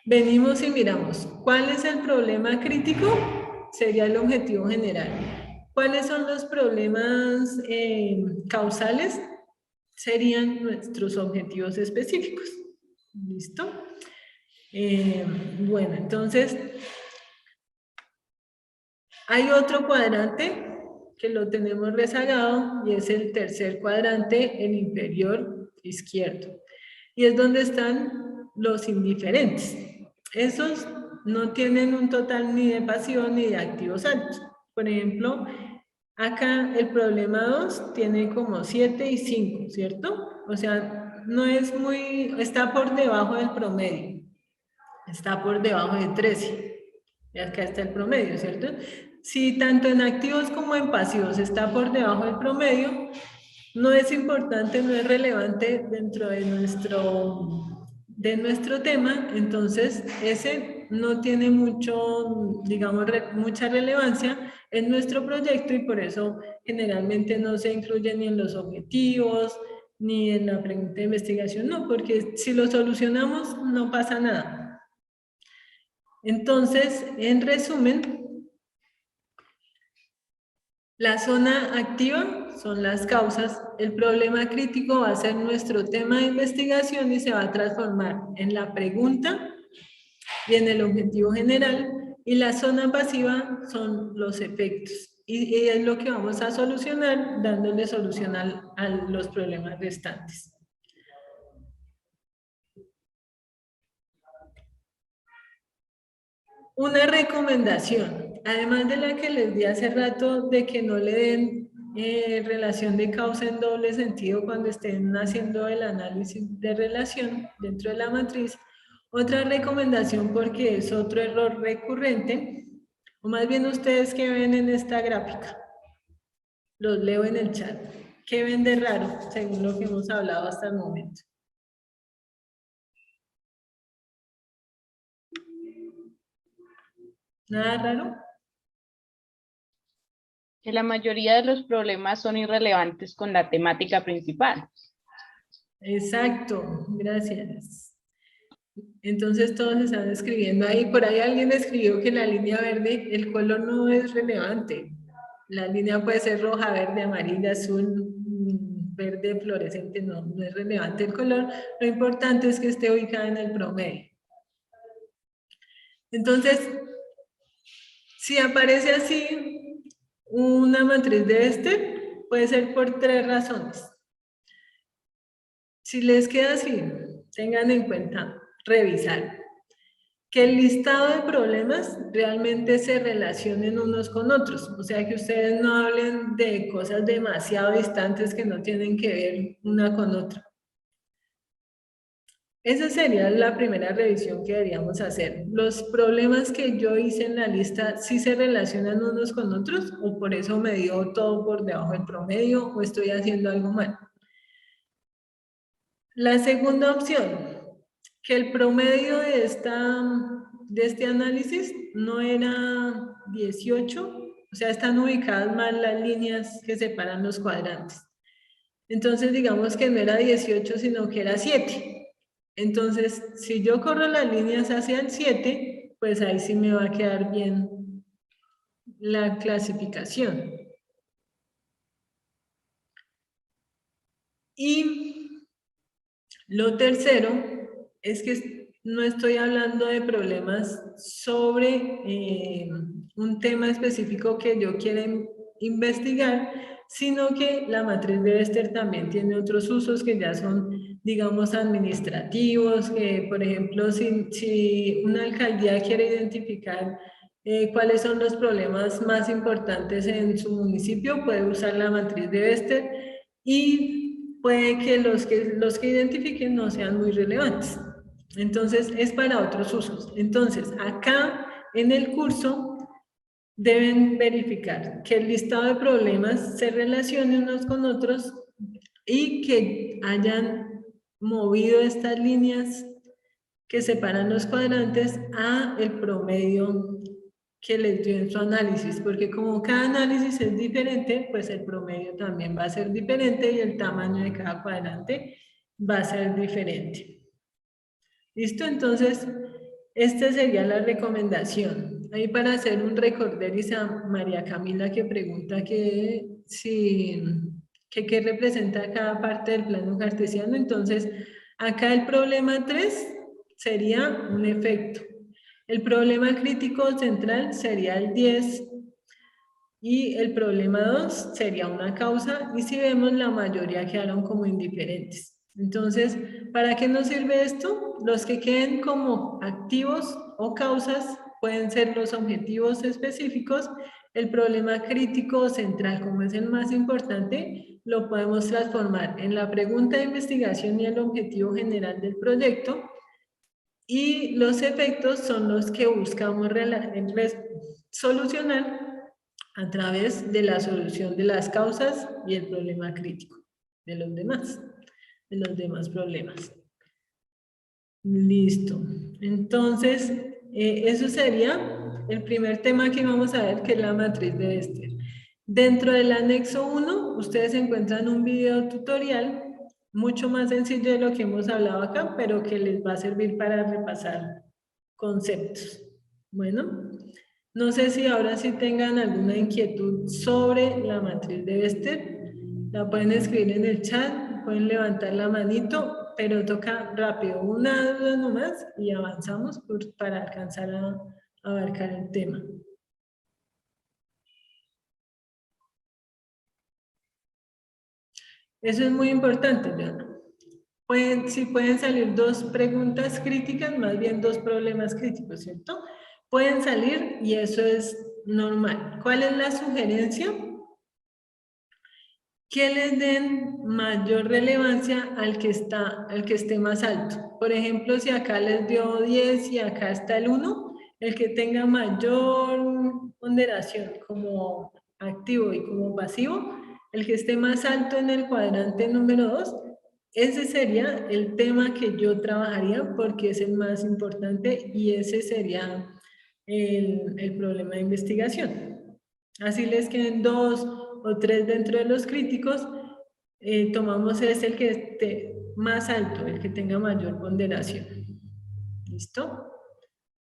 venimos y miramos cuál es el problema crítico, sería el objetivo general. ¿Cuáles son los problemas causales? Serían nuestros objetivos específicos. ¿Listo? Bueno, entonces, hay otro cuadrante que lo tenemos rezagado y es el tercer cuadrante, el inferior izquierdo. Y es donde están los indiferentes. Esos no tienen un total ni de pasión ni de activos altos. Por ejemplo, acá el problema 2 tiene como 7 y 5, ¿cierto? O sea, no es muy, está por debajo del promedio. Está por debajo de 13. Y acá está el promedio, ¿cierto? Si tanto en activos como en pasivos está por debajo del promedio, no es importante, no es relevante dentro de nuestro tema, entonces ese no tiene mucho, digamos, mucha relevancia en nuestro proyecto y por eso generalmente no se incluye ni en los objetivos, ni en la pregunta de investigación, no, porque si lo solucionamos no pasa nada. Entonces, en resumen, la zona activa son las causas, el problema crítico va a ser nuestro tema de investigación y se va a transformar en la pregunta y en el objetivo general, y la zona pasiva son los efectos, y es lo que vamos a solucionar dándole solución a los problemas restantes. Una recomendación, además de la que les di hace rato, de que no le den relación de causa en doble sentido cuando estén haciendo el análisis de relación dentro de la matriz, otra recomendación, porque es otro error recurrente, o más bien ustedes que ven en esta gráfica, los leo en el chat, ¿qué ven de raro según lo que hemos hablado hasta el momento? ¿Nada raro? Que la mayoría de los problemas son irrelevantes con la temática principal. Exacto, gracias. Entonces todos están escribiendo ahí. Por ahí alguien escribió que la línea verde, el color no es relevante. La línea puede ser roja, verde, amarilla, azul, verde, fluorescente, no es relevante el color. Lo importante es que esté ubicada en el promedio. Entonces, si aparece así una matriz de Bester, puede ser por 3 razones. Si les queda así, tengan en cuenta revisar que el listado de problemas realmente se relacionen unos con otros, o sea que ustedes no hablen de cosas demasiado distantes que no tienen que ver una con otra. Esa sería la primera revisión que deberíamos hacer. ¿Los problemas que yo hice en la lista sí se relacionan unos con otros o por eso me dio todo por debajo del promedio o estoy haciendo algo mal? La segunda opción, que el promedio de este análisis no era 18, o sea, están ubicadas mal las líneas que separan los cuadrantes. Entonces, digamos que no era 18, sino que era 7. Entonces, si yo corro las líneas hacia el 7, pues ahí sí me va a quedar bien la clasificación. Y lo tercero es que no estoy hablando de problemas sobre un tema específico que yo quiera investigar, sino que la matriz de Bester también tiene otros usos que ya son, digamos, administrativos, que por ejemplo, si una alcaldía quiere identificar cuáles son los problemas más importantes en su municipio, puede usar la matriz de Bester y puede que los que identifiquen no sean muy relevantes. Entonces, es para otros usos. Entonces, acá en el curso deben verificar que el listado de problemas se relacione unos con otros y que hayan movido estas líneas que separan los cuadrantes a el promedio que les dio en su análisis, porque como cada análisis es diferente, pues el promedio también va a ser diferente y el tamaño de cada cuadrante va a ser diferente. ¿Listo? Entonces, esta sería la recomendación. Ahí para hacer un recorderis a María Camila que pregunta que qué representa cada parte del plano cartesiano. Entonces, acá el problema 3 sería un efecto. El problema crítico central sería el 10 y el problema 2 sería una causa y si vemos la mayoría quedaron como indiferentes. Entonces, ¿para qué nos sirve esto? Los que queden como activos o causas pueden ser los objetivos específicos. El problema crítico central, como es el más importante, lo podemos transformar en la pregunta de investigación y el objetivo general del proyecto. Y los efectos son los que buscamos solucionar a través de la solución de las causas y el problema crítico de los demás problemas. Listo. Entonces, eso sería el primer tema que vamos a ver, que es la matriz de Bester. Dentro del anexo 1, ustedes encuentran un video tutorial mucho más sencillo de lo que hemos hablado acá, pero que les va a servir para repasar conceptos. Bueno, no sé si ahora sí tengan alguna inquietud sobre la matriz de Bester. La pueden escribir en el chat, pueden levantar la manito, pero toca rápido, una duda nomás y avanzamos para alcanzar a abarcar el tema. Eso es muy importante, Joana. Si pueden salir dos preguntas críticas, más bien dos problemas críticos, ¿cierto? Pueden salir y eso es normal. ¿Cuál es la sugerencia? Que les den mayor relevancia al que esté más alto. Por ejemplo, si acá les dio 10 y acá está el 1, el que tenga mayor ponderación como activo y como pasivo, el que esté más alto en el cuadrante número 2, ese sería el tema que yo trabajaría porque es el más importante y ese sería el problema de investigación. Así les queden 2 o 3 dentro de los críticos, tomamos el que esté más alto, el que tenga mayor ponderación. ¿Listo?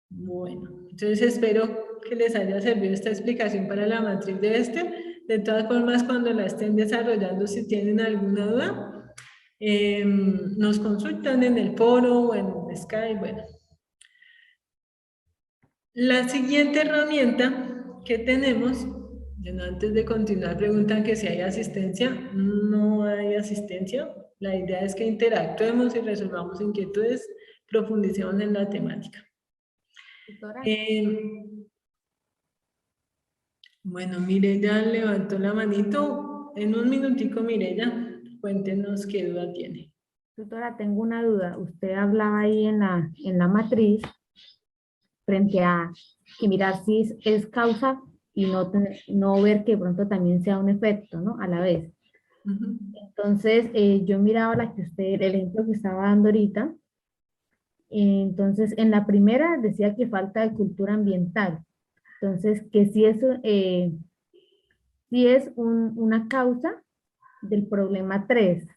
Bueno, entonces espero que les haya servido esta explicación para la matriz de Bester. De todas formas, cuando la estén desarrollando, si tienen alguna duda, nos consultan en el foro o en Skype. Bueno. La siguiente herramienta que tenemos, antes de continuar, preguntan que si hay asistencia. No hay asistencia. La idea es que interactuemos y resolvamos inquietudes, profundicemos en la temática. Bueno, Mireya levantó la manito. En un minutico, Mireya, cuéntenos qué duda tiene. Tutora, tengo una duda. Usted hablaba ahí en la matriz frente a que mirar si es causa y no ver que de pronto también sea un efecto, ¿no? A la vez. Entonces, yo miraba el ejemplo que estaba dando ahorita. Entonces, en la primera decía que falta de cultura ambiental. Entonces, que si es una causa del problema 3. O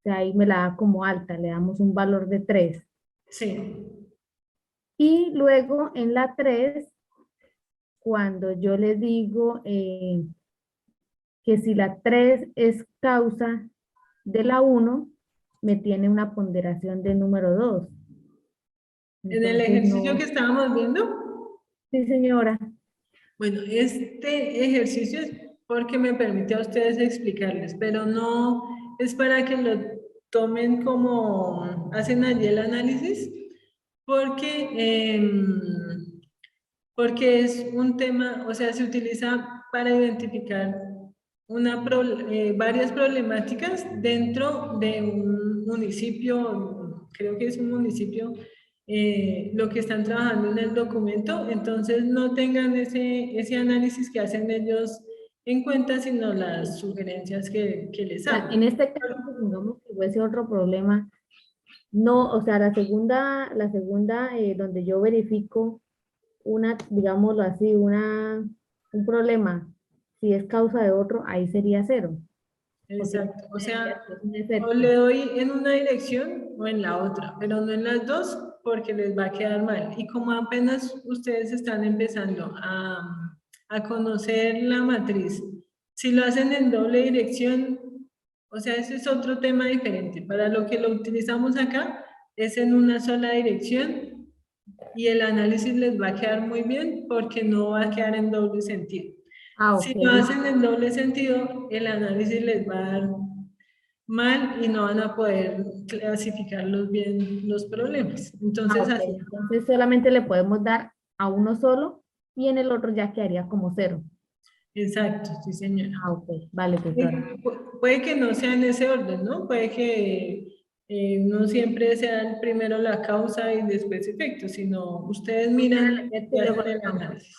sea, ahí me la da como alta, le damos un valor de 3. Sí. Y luego en la 3, cuando yo le digo que si la 3 es causa de la 1, me tiene una ponderación de número 2. ¿En el ejercicio que estábamos viendo? Sí, señora. Bueno, este ejercicio es porque me permite a ustedes explicarles, pero no es para que lo tomen como hacen allí el análisis, porque es un tema, o sea, se utiliza para identificar varias problemáticas dentro de un municipio, creo que es un municipio, lo que están trabajando en el documento, entonces no tengan ese análisis que hacen ellos en cuenta, sino las sugerencias que les hago. En este caso, supongamos que hubiese otro problema. No, o sea, la segunda donde yo verifico digámoslo así, un problema, si es causa de otro, ahí sería 0. Exacto, o sea, efecto. o le doy en una dirección o en la otra, pero no en las dos porque les va a quedar mal. Y como apenas ustedes están empezando a conocer la matriz, si lo hacen en doble dirección, o sea, ese es otro tema diferente. Para lo que lo utilizamos acá es en una sola dirección y el análisis les va a quedar muy bien porque no va a quedar en doble sentido. Okay. Si lo hacen en doble sentido, el análisis les va a dar mal y no van a poder clasificarlos bien los problemas. Entonces, Okay. así. Entonces solamente le podemos dar a uno solo y en el otro ya quedaría como 0. Exacto, sí señora. Ok, vale, doctora. Puede que no sea en ese orden, ¿no? Puede que no siempre sea primero la causa y después efecto, sino ustedes miran y hacen el análisis.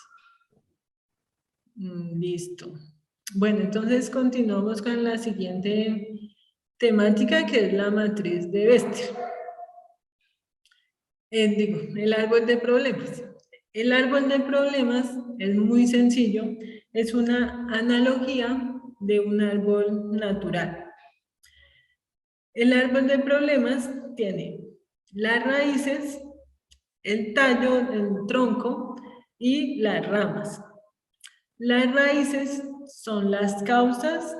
Listo. Bueno, entonces continuamos con la siguiente temática, que es la matriz de Bester. El árbol de problemas. El árbol de problemas es muy sencillo, es una analogía de un árbol natural. El árbol de problemas tiene las raíces el tallo, el tronco y las ramas. Las raíces son las causas,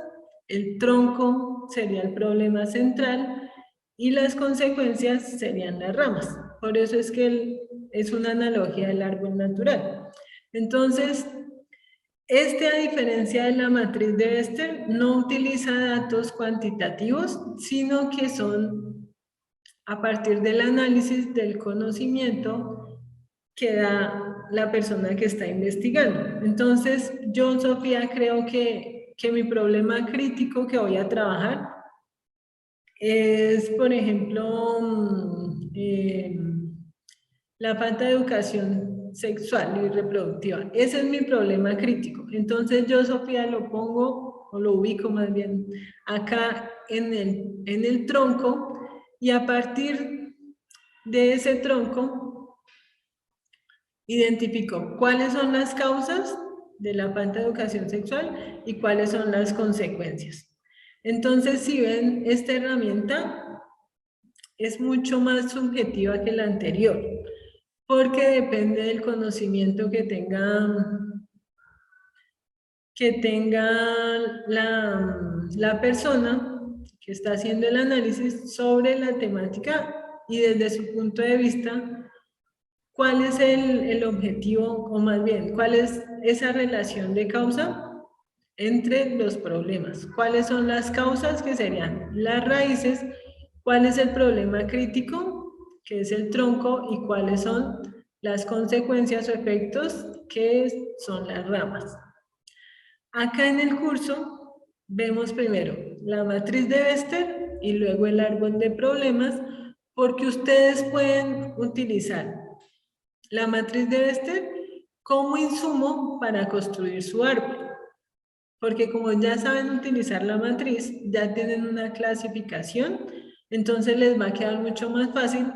el tronco sería el problema central y las consecuencias serían las ramas. Por eso es que es una analogía del árbol natural. Entonces, a diferencia de la matriz de Bester, no utiliza datos cuantitativos, sino que son a partir del análisis del conocimiento que da la persona que está investigando. Entonces, yo, Sofía, creo que mi problema crítico que voy a trabajar es, por ejemplo, la falta de educación sexual y reproductiva. Ese es mi problema crítico. Entonces yo, Sofía, lo pongo, o lo ubico más bien, acá en el tronco, y a partir de ese tronco identifico cuáles son las causas de la falta de educación sexual y cuáles son las consecuencias. Entonces, si ven, esta herramienta es mucho más subjetiva que la anterior, porque depende del conocimiento que tenga la persona que está haciendo el análisis sobre la temática y desde su punto de vista, cuál es el objetivo, o más bien, cuál es esa relación de causa entre los problemas. ¿Cuáles son las causas, que serían las raíces? ¿Cuál es el problema crítico, que es el tronco? ¿Y cuáles son las consecuencias o efectos, que son las ramas? Acá en el curso vemos primero la matriz de Bester y luego el árbol de problemas, porque ustedes pueden utilizar la matriz de Bester como insumo para construir su árbol. Porque como ya saben utilizar la matriz, ya tienen una clasificación, entonces les va a quedar mucho más fácil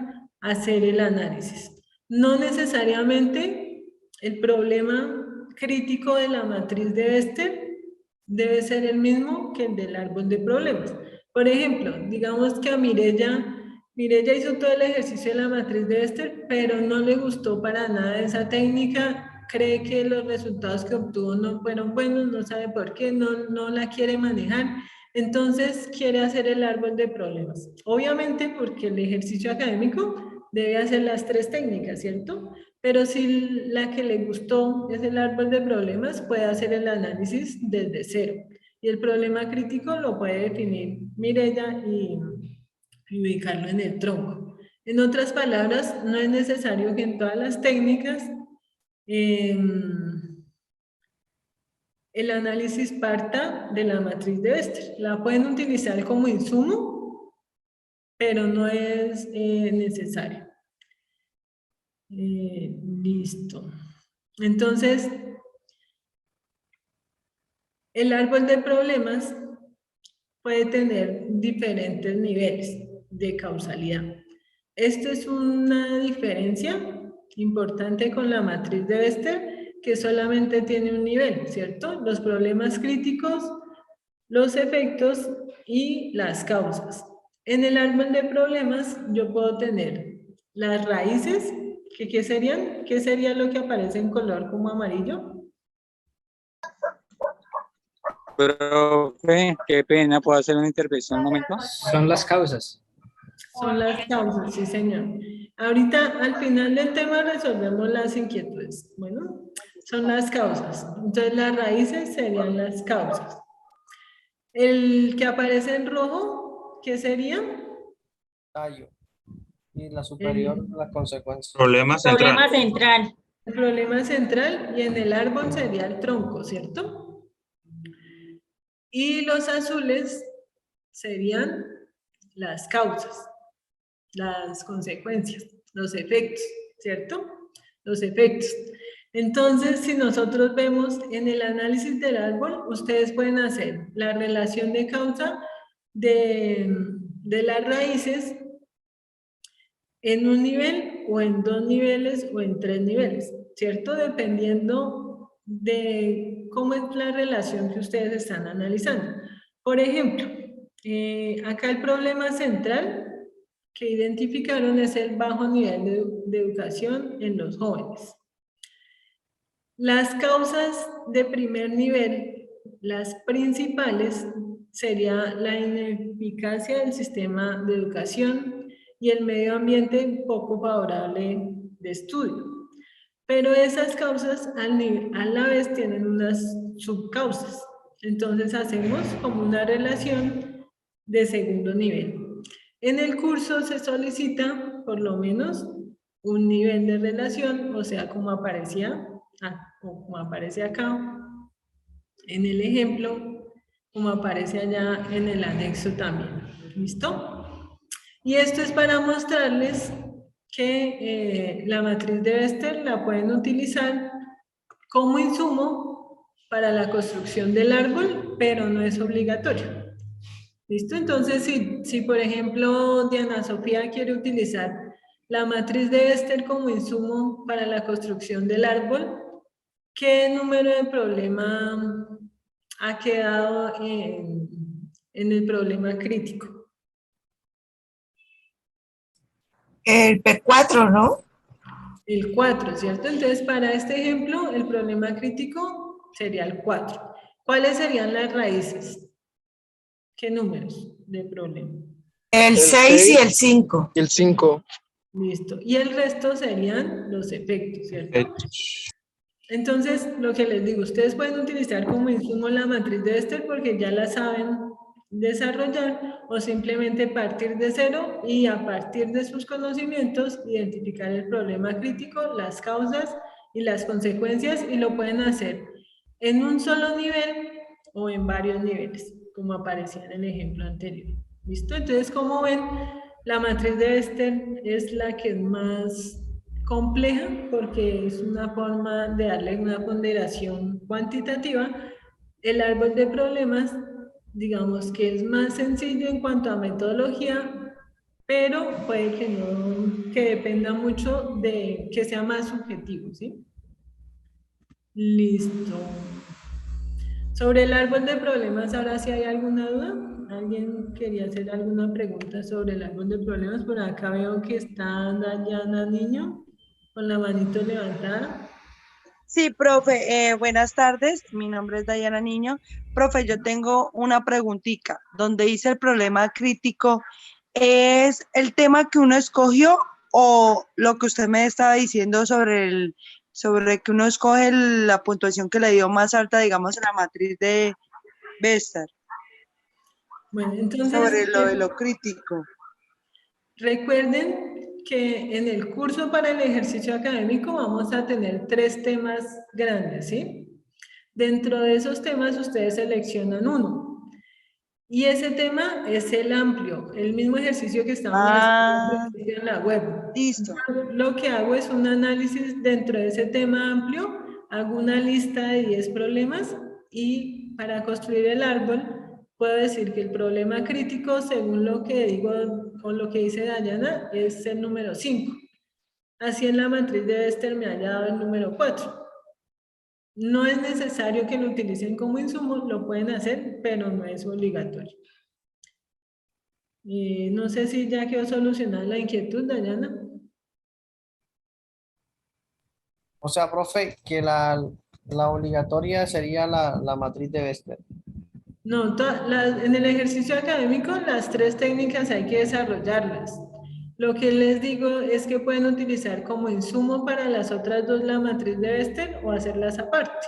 hacer el análisis. No necesariamente el problema crítico de la matriz de Bester debe ser el mismo que el del árbol de problemas. Por ejemplo, digamos que a Mireya hizo todo el ejercicio de la matriz de Bester, pero no le gustó para nada esa técnica, cree que los resultados que obtuvo no fueron buenos, no sabe por qué, no la quiere manejar, entonces quiere hacer el árbol de problemas. Obviamente porque el ejercicio académico debe hacer las 3 técnicas, ¿cierto? Pero si la que le gustó es el árbol de problemas, puede hacer el análisis desde cero. Y el problema crítico lo puede definir Mireya y ubicarlo en el tronco. En otras palabras, no es necesario que en todas las técnicas el análisis parta de la matriz de Bester. La pueden utilizar como insumo, pero no es necesario. Listo. Entonces, el árbol de problemas puede tener diferentes niveles de causalidad. Esto es una diferencia importante con la matriz de Bester, que solamente tiene un nivel, ¿cierto? Los problemas críticos, los efectos y las causas. En el árbol de problemas yo puedo tener las raíces, que ¿qué serían? ¿Qué sería lo que aparece en color como amarillo? Profe, qué pena, ¿puedo hacer una intervención un momento? Son las causas. Son las causas, sí señor. Ahorita al final del tema resolvemos las inquietudes. Bueno, son las causas. Entonces las raíces serían las causas. El que aparece en rojo, ¿qué sería? Tallo. Y la superior, la consecuencia. Problema central. Problema central. El problema central, y en el árbol sería el tronco, ¿cierto? Y los azules serían las causas, las consecuencias, los efectos, ¿cierto? Los efectos. Entonces, si nosotros vemos en el análisis del árbol, ustedes pueden hacer la relación de causa de las raíces en un nivel, o en 2 niveles, o en 3 niveles, ¿cierto? Dependiendo de cómo es la relación que ustedes están analizando. Por ejemplo, acá el problema central que identificaron es el bajo nivel de educación en los jóvenes. Las causas de primer nivel, las principales, sería la ineficacia del sistema de educación y el medio ambiente poco favorable de estudio. Pero esas causas a la vez tienen unas subcausas. Entonces hacemos como una relación de segundo nivel. En el curso se solicita por lo menos un nivel de relación, o sea, como aparecía, o como aparece acá en el ejemplo, como aparece allá en el anexo también. ¿Listo? Y esto es para mostrarles que la matriz de Bester la pueden utilizar como insumo para la construcción del árbol, pero no es obligatorio. ¿Listo? Entonces, si por ejemplo Diana Sofía quiere utilizar la matriz de Bester como insumo para la construcción del árbol, ¿qué número de problema ha quedado en el problema crítico? El P4, ¿no? El 4, ¿cierto? Entonces, para este ejemplo, el problema crítico sería el 4. ¿Cuáles serían las raíces? ¿Qué números de problema? El 6 y el 5. Y el 5. Listo. Y el resto serían los efectos, ¿cierto? Entonces, lo que les digo, ustedes pueden utilizar como insumo la matriz de Bester porque ya la saben desarrollar, o simplemente partir de cero y a partir de sus conocimientos identificar el problema crítico, las causas y las consecuencias, y lo pueden hacer en un solo nivel o en varios niveles, como aparecía en el ejemplo anterior. ¿Listo? Entonces, como ven, la matriz de Bester es la que es más compleja porque es una forma de darle una ponderación cuantitativa. El árbol de problemas, digamos que es más sencillo en cuanto a metodología, pero puede que no, que dependa mucho de que sea más subjetivo, ¿sí? Listo. Sobre el árbol de problemas, ahora sí hay alguna duda. ¿Alguien quería hacer alguna pregunta sobre el árbol de problemas? Por acá veo que está Dayana Niño con la manito levantada. Sí, profe, buenas tardes. Mi nombre es Dayana Niño. Profe, yo tengo una preguntita. Donde dice el problema crítico, ¿es el tema que uno escogió o lo que usted me estaba diciendo sobre que uno escoge la puntuación que le dio más alta, digamos, en la matriz de Bester? Bueno, entonces, Sobre lo de lo crítico. recuerden que en el curso para el ejercicio académico vamos a tener 3 temas grandes, ¿sí? Dentro de esos temas ustedes seleccionan uno. Y ese tema es el amplio, el mismo ejercicio que estamos haciendo en la web. Listo. Lo que hago es un análisis dentro de ese tema amplio, hago una lista de 10 problemas y para construir el árbol puedo decir que el problema crítico, según lo que digo o lo que dice Dayana, es el número 5. Así en la matriz de Bester me haya dado el número 4. No es necesario que lo utilicen como insumo, lo pueden hacer, pero no es obligatorio. No sé si ya quedó solucionada la inquietud, Dayana. O sea, profe, que la obligatoria sería la matriz de Bester. No, en el ejercicio académico las 3 técnicas hay que desarrollarlas. Lo que les digo es que pueden utilizar como insumo para las otras 2 la matriz de Bester o hacerlas aparte.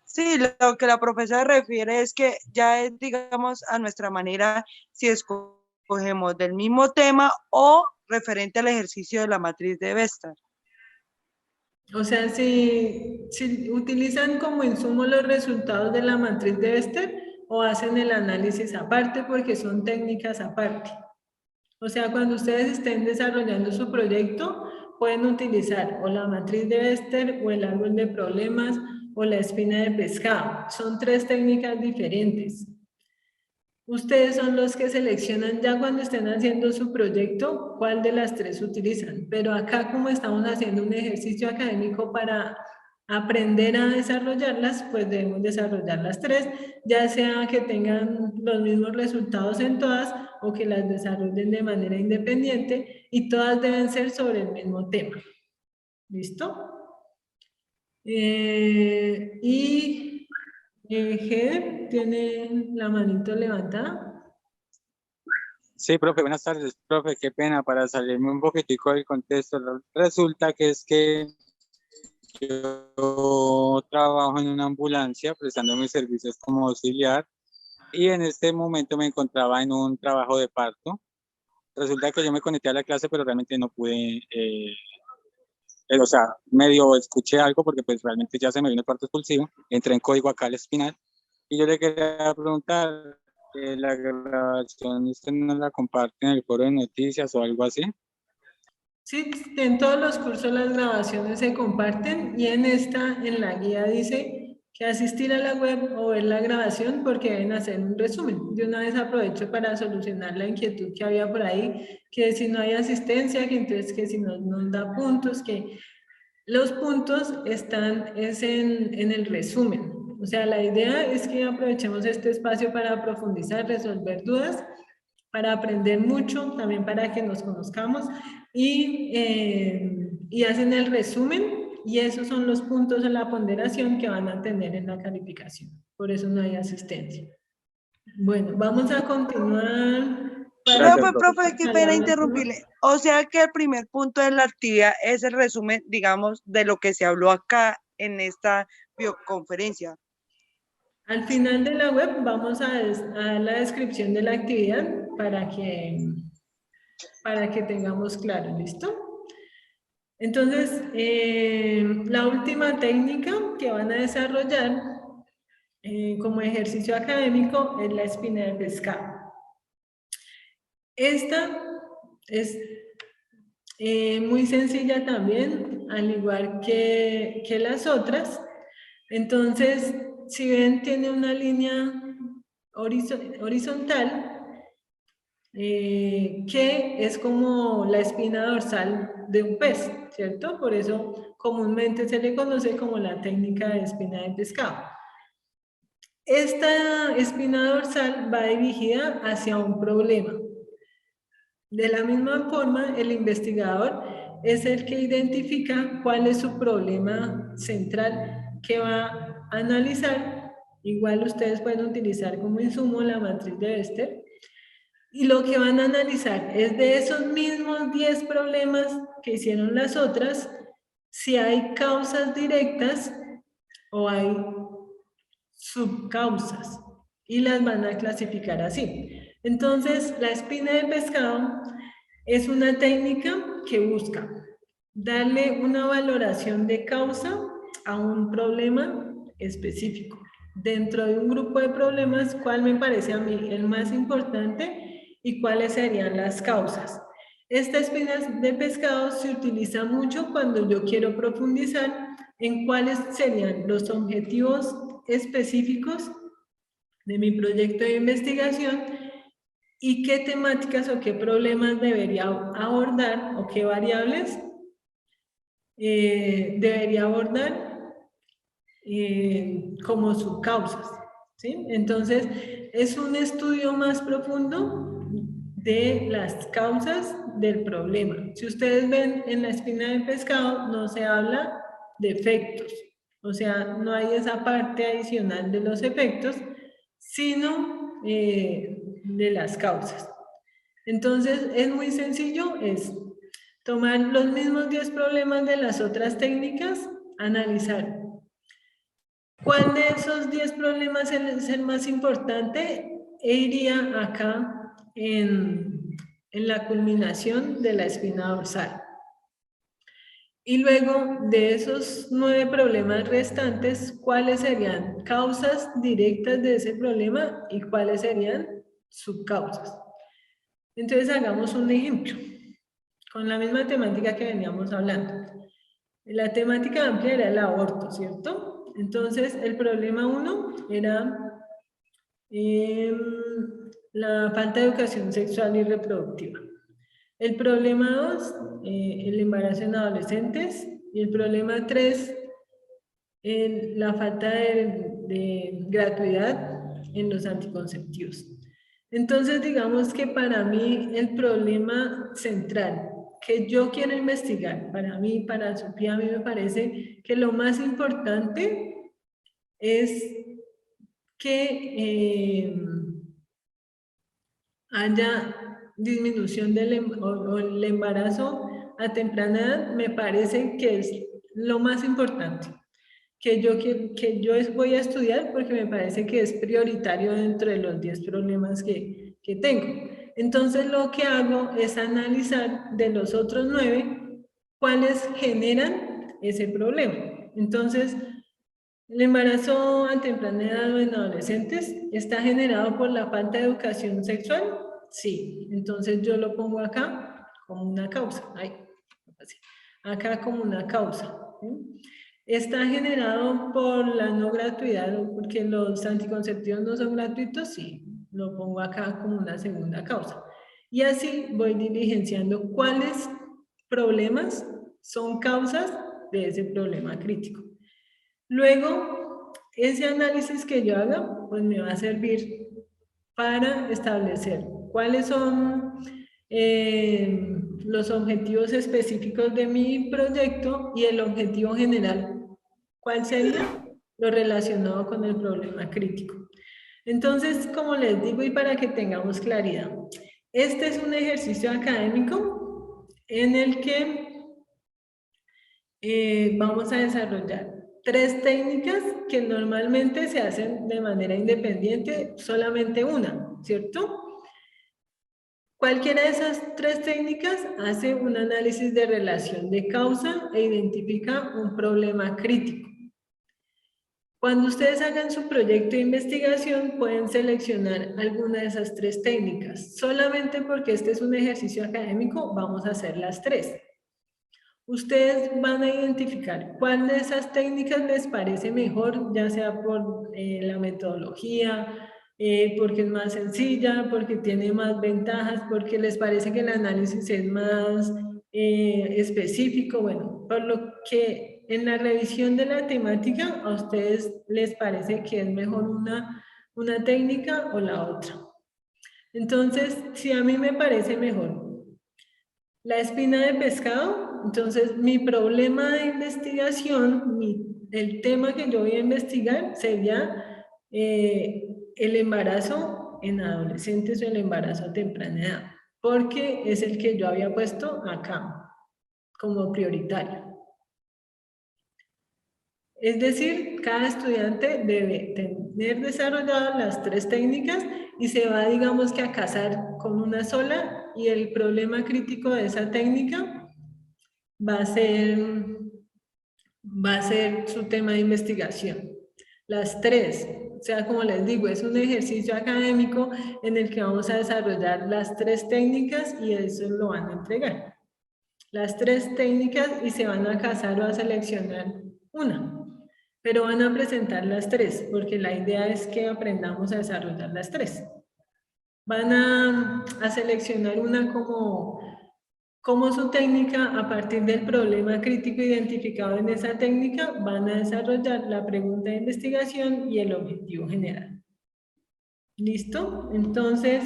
Sí, lo que la profesora refiere es que ya es, digamos, a nuestra manera, si escogemos del mismo tema o referente al ejercicio de la matriz de Bester. O sea, si utilizan como insumo los resultados de la matriz de Bester o hacen el análisis aparte porque son técnicas aparte. O sea, cuando ustedes estén desarrollando su proyecto, pueden utilizar o la matriz de Bester o el árbol de problemas o la espina de pescado. Son 3 técnicas diferentes. Ustedes son los que seleccionan ya cuando estén haciendo su proyecto cuál de las 3 utilizan. Pero acá, como estamos haciendo un ejercicio académico para aprender a desarrollarlas, pues debemos desarrollar las 3, ya sea que tengan los mismos resultados en todas o que las desarrollen de manera independiente y todas deben ser sobre el mismo tema. ¿Listo? Ger, ¿tiene la manito levantada? Sí, profe, buenas tardes, profe, qué pena, para salirme un poquitico del contexto. Resulta que es que yo trabajo en una ambulancia prestando mis servicios como auxiliar y en este momento me encontraba en un trabajo de parto. Resulta que yo me conecté a la clase, pero realmente no pude, o sea, medio escuché algo porque pues realmente ya se me vino el parto expulsivo, entré en código acá al espinal y yo le quería preguntar, ¿la grabación usted no la comparte en el foro de noticias o algo así? Sí, en todos los cursos las grabaciones se comparten y en la guía dice que asistir a la web o ver la grabación porque deben hacer un resumen. De una vez aprovecho para solucionar la inquietud que había por ahí, que si no hay asistencia, que entonces que si no nos da puntos, que los puntos están en el resumen. O sea, la idea es que aprovechemos este espacio para profundizar, resolver dudas, para aprender mucho, también para que nos conozcamos y hacen el resumen y esos son los puntos en la ponderación que van a tener en la calificación. Por eso no hay asistencia. Bueno, vamos a continuar. Gracias, Profe, qué pena interrumpirle. O sea que el primer punto de la actividad es el resumen, digamos, de lo que se habló acá en esta videoconferencia. Al final de la web vamos a la descripción de la actividad para que tengamos claro, ¿listo? Entonces, la última técnica que van a desarrollar como ejercicio académico es la espina de pescado. Esta es muy sencilla también, al igual que las otras. Entonces, si ven, tiene una línea horizontal que es como la espina dorsal de un pez, ¿cierto? Por eso comúnmente se le conoce como la técnica de espina de pescado. Esta espina dorsal va dirigida hacia un problema. De la misma forma, el investigador es el que identifica cuál es su problema central que va a analizar. Igual ustedes pueden utilizar como insumo la matriz de Bester. Y lo que van a analizar es de esos mismos 10 problemas que hicieron las otras, si hay causas directas o hay subcausas. Y las van a clasificar así. Entonces, la espina de pescado es una técnica que busca darle una valoración de causa a un problema específico. Dentro de un grupo de problemas, ¿cuál me parece a mí el más importante y cuáles serían las causas? Esta espina de pescado se utiliza mucho cuando yo quiero profundizar en cuáles serían los objetivos específicos de mi proyecto de investigación y qué temáticas o qué problemas debería abordar o qué variables debería abordar como subcausas, ¿sí? Entonces, es un estudio más profundo de las causas del problema. Si ustedes ven en la espina del pescado, no se habla de efectos, o sea, no hay esa parte adicional de los efectos, sino de las causas. Entonces, es muy sencillo, es tomar los mismos 10 problemas de las otras técnicas, analizar cuál de esos 10 problemas es el más importante e iría acá en la culminación de la espina dorsal. Y luego de esos 9 problemas restantes, ¿cuáles serían causas directas de ese problema y cuáles serían subcausas? Entonces hagamos un ejemplo con la misma temática que veníamos hablando. La temática amplia era el aborto, ¿cierto? Entonces el problema 1 era la falta de educación sexual y reproductiva. El problema 2, el embarazo en adolescentes. Y el problema 3, la falta de gratuidad en los anticonceptivos. Entonces, digamos que para mí el problema central que yo quiero investigar, para mí, para Sofía, a mí me parece que lo más importante es que haya disminución o el embarazo a temprana edad. Me parece que es lo más importante que yo voy a estudiar, porque me parece que es prioritario dentro de los 10 problemas que tengo. Entonces lo que hago es analizar de los otros 9 cuáles generan ese problema. Entonces, el embarazo a temprana edad o en adolescentes está generado por la falta de educación sexual. Sí, entonces yo lo pongo acá como una causa. Acá como una causa. ¿Sí? ¿Está generado por la no gratuidad o porque los anticonceptivos no son gratuitos? Sí, lo pongo acá como una segunda causa. Y así voy diligenciando cuáles problemas son causas de ese problema crítico. Luego, ese análisis que yo haga, pues me va a servir para establecer cuáles son los objetivos específicos de mi proyecto y el objetivo general. ¿Cuál sería? Lo relacionado con el problema crítico. Entonces, como les digo y para que tengamos claridad, este es un ejercicio académico en el que vamos a desarrollar 3 técnicas que normalmente se hacen de manera independiente, solamente una, ¿cierto? Cualquiera de esas 3 técnicas hace un análisis de relación de causa e identifica un problema crítico. Cuando ustedes hagan su proyecto de investigación, pueden seleccionar alguna de esas 3 técnicas. Solamente porque este es un ejercicio académico, vamos a hacer las 3. Ustedes van a identificar cuál de esas técnicas les parece mejor, ya sea por la metodología, porque es más sencilla, porque tiene más ventajas, porque les parece que el análisis es más específico. Bueno, por lo que en la revisión de la temática a ustedes les parece que es mejor una técnica o la otra. Entonces, si a mí me parece mejor la espina de pescado, entonces mi problema de investigación, el tema que yo voy a investigar sería el embarazo en adolescentes o el embarazo a temprana edad, porque es el que yo había puesto acá como prioritario. Es decir, cada estudiante debe tener desarrolladas las 3 técnicas y se va, digamos que, a casar con una sola, y el problema crítico de esa técnica va a ser su tema de investigación. Las 3, o sea, como les digo, es un ejercicio académico en el que vamos a desarrollar las 3 técnicas y eso lo van a entregar. Las 3 técnicas y se van a casar o a seleccionar una. Pero van a presentar las 3, porque la idea es que aprendamos a desarrollar las 3. Van a seleccionar una como su técnica. A partir del problema crítico identificado en esa técnica, van a desarrollar la pregunta de investigación y el objetivo general. ¿Listo? Entonces,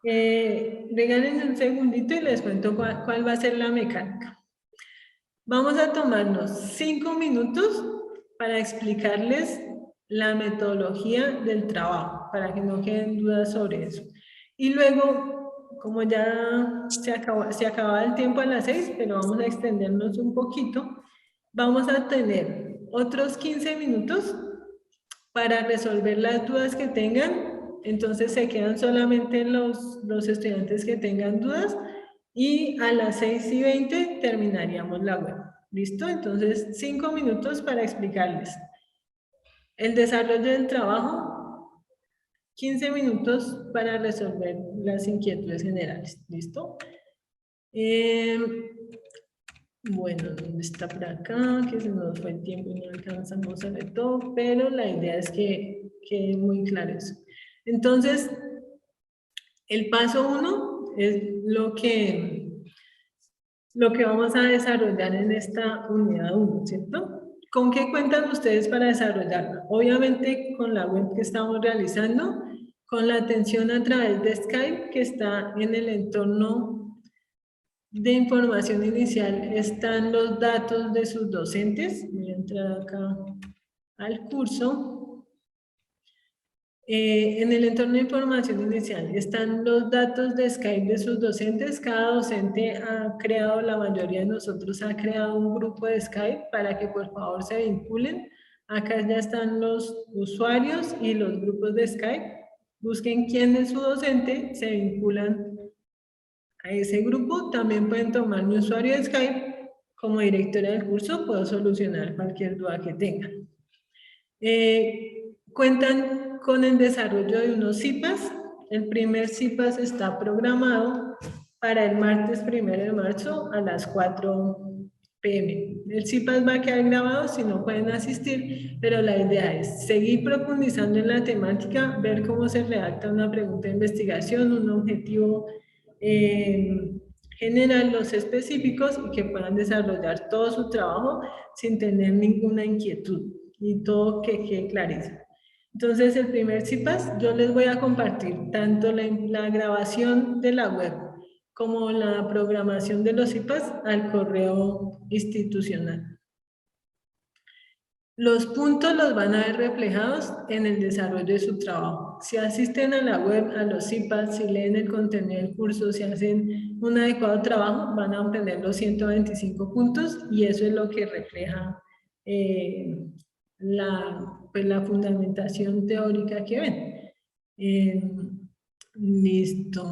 regálenme un segundito y les cuento cuál va a ser la mecánica. Vamos a tomarnos 5 minutos para explicarles la metodología del trabajo, para que no queden dudas sobre eso. Y luego, como ya se acaba el tiempo a las 6, pero vamos a extendernos un poquito, vamos a tener otros 15 minutos para resolver las dudas que tengan. Entonces se quedan solamente los estudiantes que tengan dudas, y a las 6:20 terminaríamos la web. ¿Listo? Entonces, 5 minutos para explicarles el desarrollo del trabajo, 15 minutos para resolver las inquietudes generales. ¿Listo? Bueno, ¿dónde está por acá? Que se nos fue el tiempo y no alcanzamos a ver todo, pero la idea es que quede muy claro eso. Entonces, el paso 1 es lo que vamos a desarrollar en esta unidad 1, ¿cierto? ¿Con qué cuentan ustedes para desarrollarla? Obviamente con la web que estamos realizando, con la atención a través de Skype, que está en el entorno de información inicial, están los datos de sus docentes. Voy a entrar acá al curso. En el entorno de información inicial están los datos de Skype de sus docentes. Cada docente ha creado, la mayoría de nosotros ha creado un grupo de Skype para que por favor se vinculen. Acá ya están los usuarios y los grupos de Skype. Busquen quién es su docente, se vinculan a ese grupo. También pueden tomar mi usuario de Skype. Como directora del curso puedo solucionar cualquier duda que tengan. Cuentan con el desarrollo de unos CIPAS. El primer CIPAS está programado para el martes 1 de marzo a las 4 p.m. El CIPAS va a quedar grabado si no pueden asistir, pero la idea es seguir profundizando en la temática, ver cómo se redacta una pregunta de investigación, un objetivo general, los específicos, y que puedan desarrollar todo su trabajo sin tener ninguna inquietud y todo que quede clarísimo. Entonces, el primer CIPAS, yo les voy a compartir tanto la grabación de la web como la programación de los CIPAS al correo institucional. Los puntos los van a ver reflejados en el desarrollo de su trabajo. Si asisten a la web, a los CIPAS, si leen el contenido del curso, si hacen un adecuado trabajo, van a obtener los 125 puntos y eso es lo que refleja la fundamentación teórica que ven. Listo.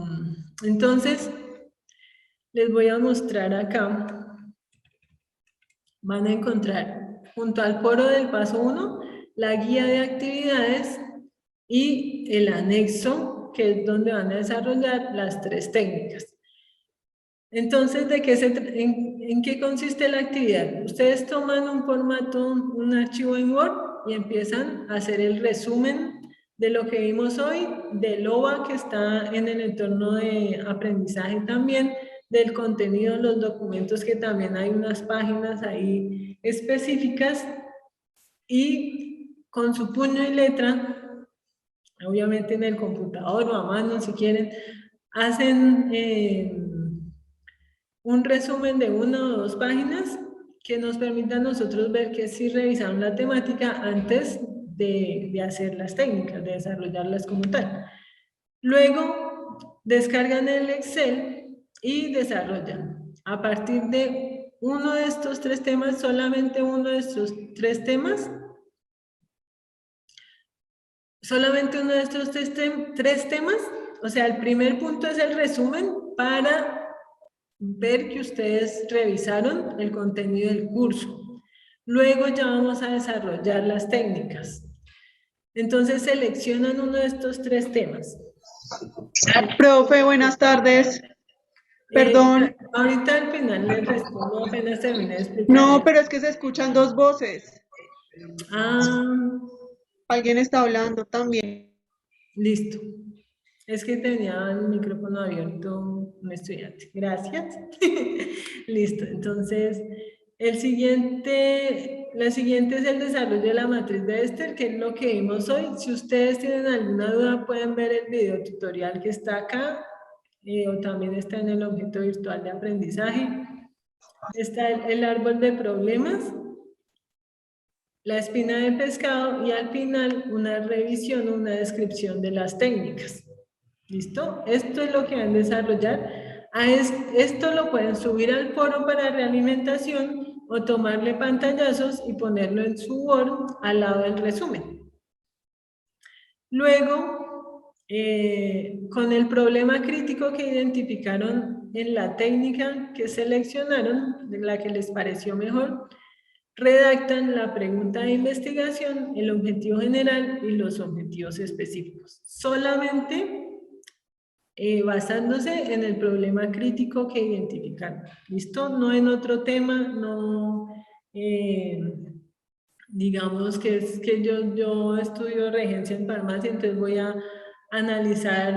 Entonces, les voy a mostrar acá. Van a encontrar junto al foro del paso 1 la guía de actividades y el anexo, que es donde van a desarrollar las 3 técnicas. Entonces, ¿en qué consiste la actividad? Ustedes toman un formato, un archivo en Word y empiezan a hacer el resumen de lo que vimos hoy, del OVA que está en el entorno de aprendizaje también, del contenido, los documentos, que también hay unas páginas ahí específicas, y con su puño y letra, obviamente en el computador o a mano si quieren, hacen un resumen de 1 o 2 páginas que nos permita a nosotros ver que sí revisaron la temática antes de hacer las técnicas, de desarrollarlas como tal. Luego descargan el Excel y desarrollan. A partir de uno de estos 3 temas, solamente uno de estos 3 temas, solamente uno de estos 3 temas, o sea, el primer punto es el resumen para ver que ustedes revisaron el contenido del curso. Luego ya vamos a desarrollar las técnicas. Entonces seleccionan uno de estos 3 temas. Profe, buenas tardes. Perdón. Ahorita al final les respondo, apenas termine de explicar. No, pero es que se escuchan 2 voces. Alguien está hablando también. Listo. Es que tenía el micrófono abierto un estudiante. Gracias. Listo. Entonces, la siguiente es el desarrollo de la matriz de Ester, que es lo que vimos hoy. Si ustedes tienen alguna duda, pueden ver el video tutorial que está acá, o también está en el objeto virtual de aprendizaje. Está el árbol de problemas, la espina de pescado y al final una revisión, una descripción de las técnicas. ¿Listo? Esto es lo que van a desarrollar. Esto lo pueden subir al foro para realimentación o tomarle pantallazos y ponerlo en su Word al lado del resumen. Luego, con el problema crítico que identificaron en la técnica que seleccionaron, de la que les pareció mejor, redactan la pregunta de investigación, el objetivo general y los objetivos específicos. Solamente basándose en el problema crítico que identificaron. ¿Listo? No en otro tema, no digamos que es que yo estudio regencia en farmacia, entonces voy a analizar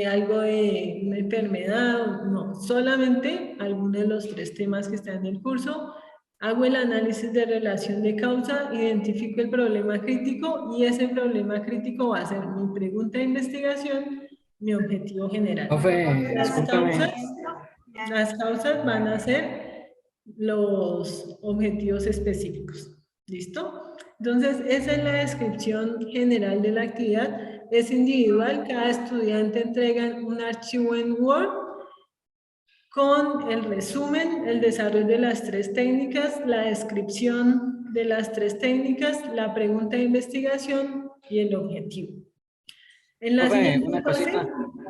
algo de una enfermedad, no, solamente algunos de los 3 temas que están en el curso, Hago el análisis de relación de causa, identifico el problema crítico y ese problema crítico va a ser mi pregunta de investigación, mi objetivo general. Profe, discúlpeme. Las causas van a ser los objetivos específicos. ¿Listo? Entonces, esa es la descripción general de la actividad. Es individual, cada estudiante entrega un archivo en Word con el resumen, el desarrollo de las 3 técnicas, la descripción de las 3 técnicas, la pregunta de investigación y el objetivo. En la Profe, siguiente una fase cosita.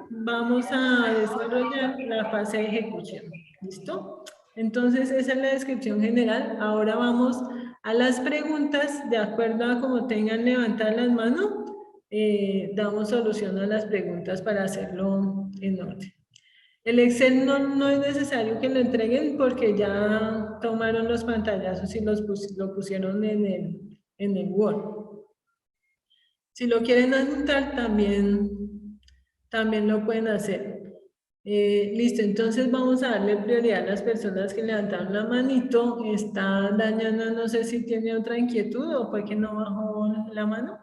vamos a desarrollar la fase de ejecución. ¿Listo? Entonces, esa es la descripción general. Ahora vamos a las preguntas. De acuerdo a cómo tengan levantadas las manos, damos solución a las preguntas para hacerlo en orden. El Excel no es necesario que lo entreguen porque ya tomaron los pantallazos y lo pusieron en el Word. Si lo quieren adjuntar, también lo pueden hacer. Listo, entonces vamos a darle prioridad a las personas que levantaron la manito. Está Dañana, no sé si tiene otra inquietud o fue que no bajó la mano.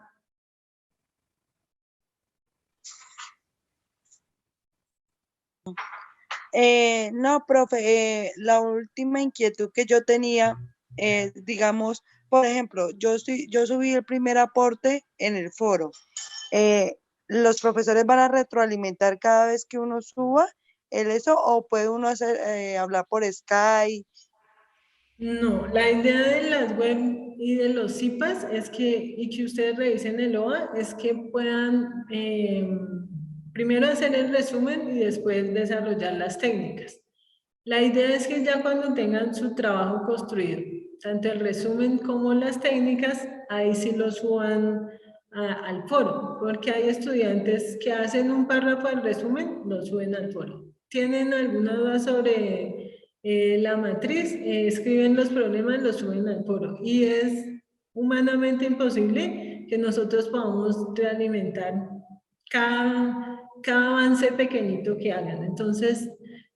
No, profe, la última inquietud que yo tenía es, digamos, por ejemplo, yo subí el primer aporte en el foro. ¿Los profesores van a retroalimentar cada vez que uno suba eso o puede uno hablar por Skype? No, la idea de las web y de los CIPAS es y que ustedes revisen el OA, es que puedan primero hacer el resumen y después desarrollar las técnicas. La idea es que ya cuando tengan su trabajo construido, tanto el resumen como las técnicas, ahí sí lo suban al foro, porque hay estudiantes que hacen un párrafo del resumen, lo suben al foro. ¿Tienen alguna duda sobre la matriz? Escriben los problemas, los suben al foro. Y es humanamente imposible que nosotros podamos realimentar cada avance pequeñito que hagan. Entonces,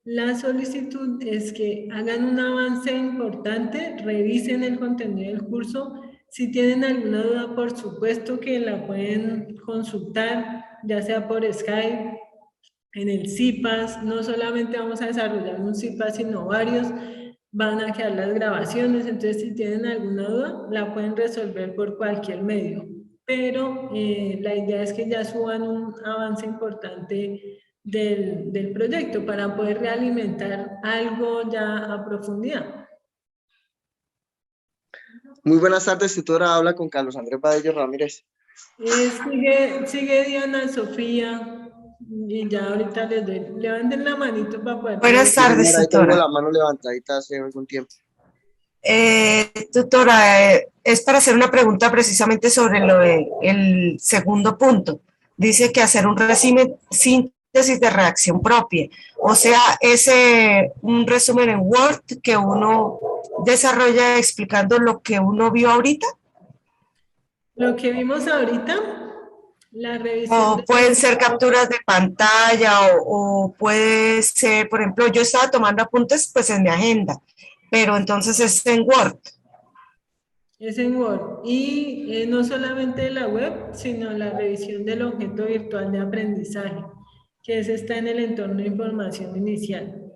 la solicitud es que hagan un avance importante, revisen el contenido del curso. Si tienen alguna duda, por supuesto que la pueden consultar, ya sea por Skype, en el CIPAS. No solamente vamos a desarrollar un CIPAS, sino varios. Van a quedar las grabaciones, entonces si tienen alguna duda, la pueden resolver por cualquier medio. Pero la idea es que ya suban un avance importante del proyecto para poder realimentar algo ya a profundidad. Muy buenas tardes, tutora. Habla con Carlos Andrés Badello Ramírez. Sigue Diana Sofía y ya ahorita les doy. Levanten la manito para poder. Buenas tardes, Señora, ahí tengo tutora. la mano levantadita hace algún tiempo. Tutora, es para hacer una pregunta precisamente sobre el segundo punto. Dice que hacer un resumen, síntesis de reacción propia. O sea, es un resumen en Word que uno desarrolla explicando lo que uno vio ahorita. Lo que vimos ahorita, la revisión. O pueden ser capturas de pantalla o puede ser, por ejemplo, yo estaba tomando apuntes pues en mi agenda, pero entonces es en Word. Es en Word. Y no solamente la web, sino la revisión del objeto virtual de aprendizaje, que ese está en el entorno de información inicial.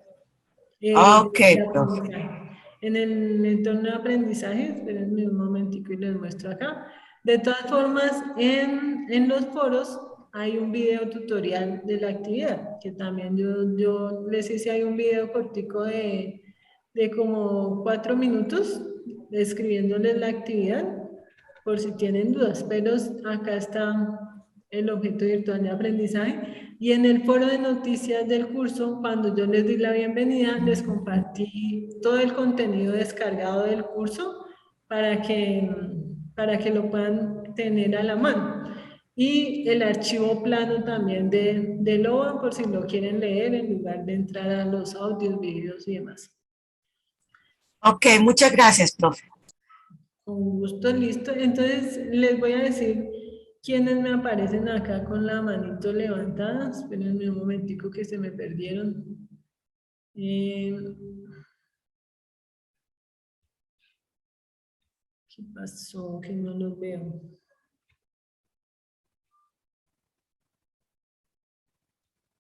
Ok, En el entorno de aprendizaje, espérenme un momentico y les muestro acá. De todas formas, en los foros hay un video tutorial de la actividad, que también yo les hice ahí un video cortico de como 4 minutos, describiéndoles la actividad, por si tienen dudas, pero acá está el objeto virtual de aprendizaje. Y en el foro de noticias del curso, cuando yo les di la bienvenida, les compartí todo el contenido descargado del curso para que lo puedan tener a la mano. Y el archivo plano también de LOA, por si lo quieren leer en lugar de entrar a los audios, videos y demás. Ok, muchas gracias, profe. Con gusto, listo. Entonces, les voy a decir quiénes me aparecen acá con la manito levantada. Espérenme un momentico que se me perdieron. ¿Qué pasó? Que no los veo.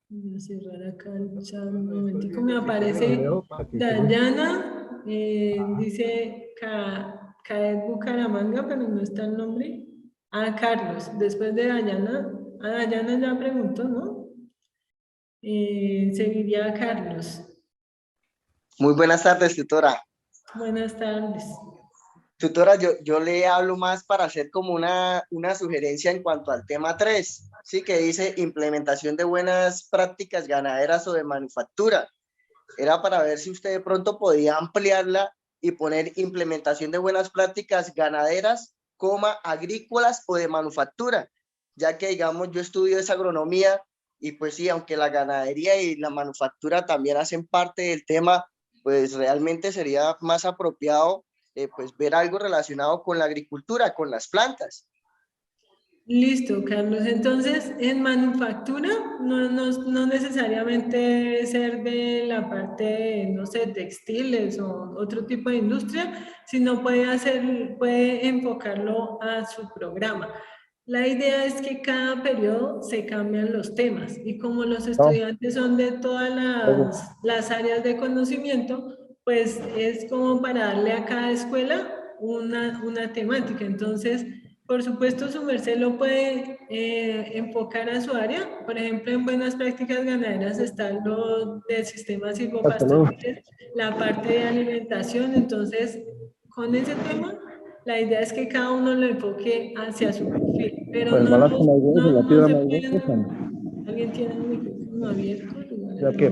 Voy a cerrar acá el chat un momentico. Me aparece Dayana, dice Caed Bucaramanga, pero no está el nombre. Ah, Carlos, después de Dayana. Ah, Dayana ya preguntó, ¿no? Seguiría Carlos. Muy buenas tardes, tutora. Buenas tardes. Tutora, yo le hablo más para hacer como una sugerencia en cuanto al tema 3, ¿sí? Que dice implementación de buenas prácticas ganaderas o de manufactura. Era para ver si usted de pronto podía ampliarla y poner implementación de buenas prácticas ganaderas, agrícolas o de manufactura, ya que digamos yo estudio esa agronomía y pues sí, aunque la ganadería y la manufactura también hacen parte del tema, pues realmente sería más apropiado pues ver algo relacionado con la agricultura, con las plantas. Listo, Carlos. Entonces, en manufactura no necesariamente debe ser de la parte, no sé, textiles o otro tipo de industria, sino puede enfocarlo a su programa. La idea es que cada periodo se cambian los temas y como los estudiantes son de todas las áreas de conocimiento, pues es como para darle a cada escuela una temática. Entonces, por supuesto, su merced lo puede enfocar a su área. Por ejemplo, en buenas prácticas ganaderas está lo del sistema silvopastoriles, la parte de alimentación. Entonces, con ese tema, la idea es que cada uno lo enfoque hacia su perfil, pero Pues no malas como se la piedra más pueden... ¿Alguien tiene el micrófono abierto? ya que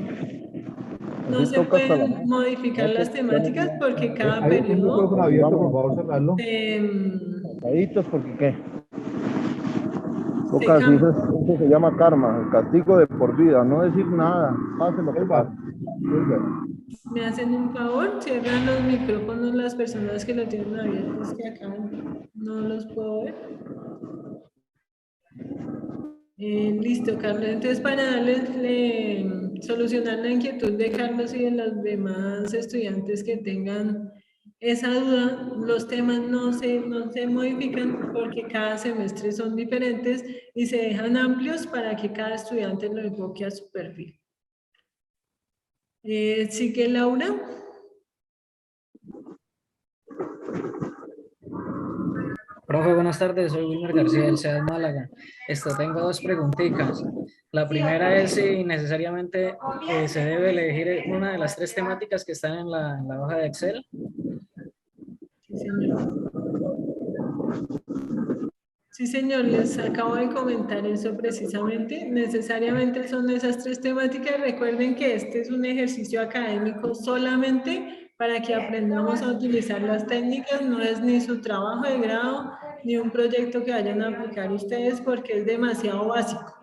No así se toca hasta la pueden modificar las temáticas porque cada hay un micrófono periodo... abierto, por favor, cerrarlo. Calladitos, porque qué. Toca así, eso se llama karma, el castigo de por vida, no decir nada, pase lo que pase. Me hacen un favor, cierran los micrófonos las personas que lo tienen abiertos, que acá no los puedo ver. Listo, Carlos. Entonces, para solucionar la inquietud de Carlos y de los demás estudiantes que tengan esa duda, los temas no se modifican porque cada semestre son diferentes y se dejan amplios para que cada estudiante lo enfoque a su perfil. ¿Sigue Laura? Profe, buenas tardes, soy Wilmer García del CEAD Málaga. Tengo dos preguntitas. La primera es si necesariamente se debe elegir una de las tres temáticas que están en la hoja de Excel. Sí, señor. Sí, señor, les acabo de comentar eso precisamente. Necesariamente son esas tres temáticas. Recuerden que este es un ejercicio académico solamente para que aprendamos a utilizar las técnicas. No es ni su trabajo de grado, ni un proyecto que vayan a aplicar ustedes porque es demasiado básico.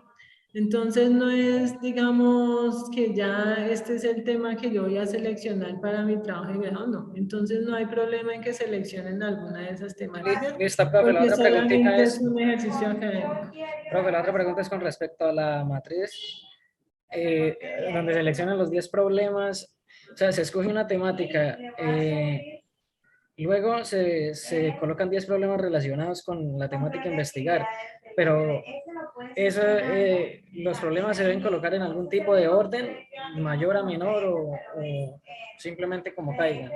Entonces no es, digamos, que ya este es el tema que yo voy a seleccionar para mi trabajo de grado, no. Entonces no hay problema en que seleccionen alguna de esas temáticas. Listo, profe, la Porque otra preguntita solamente es... es un ejercicio académico. Profe, la otra pregunta es con respecto a la matriz, donde seleccionan los 10 problemas, o sea, se escoge una temática, luego se colocan 10 problemas relacionados con la temática a investigar, pero los problemas se deben colocar en algún tipo de orden, mayor a menor o simplemente como caigan.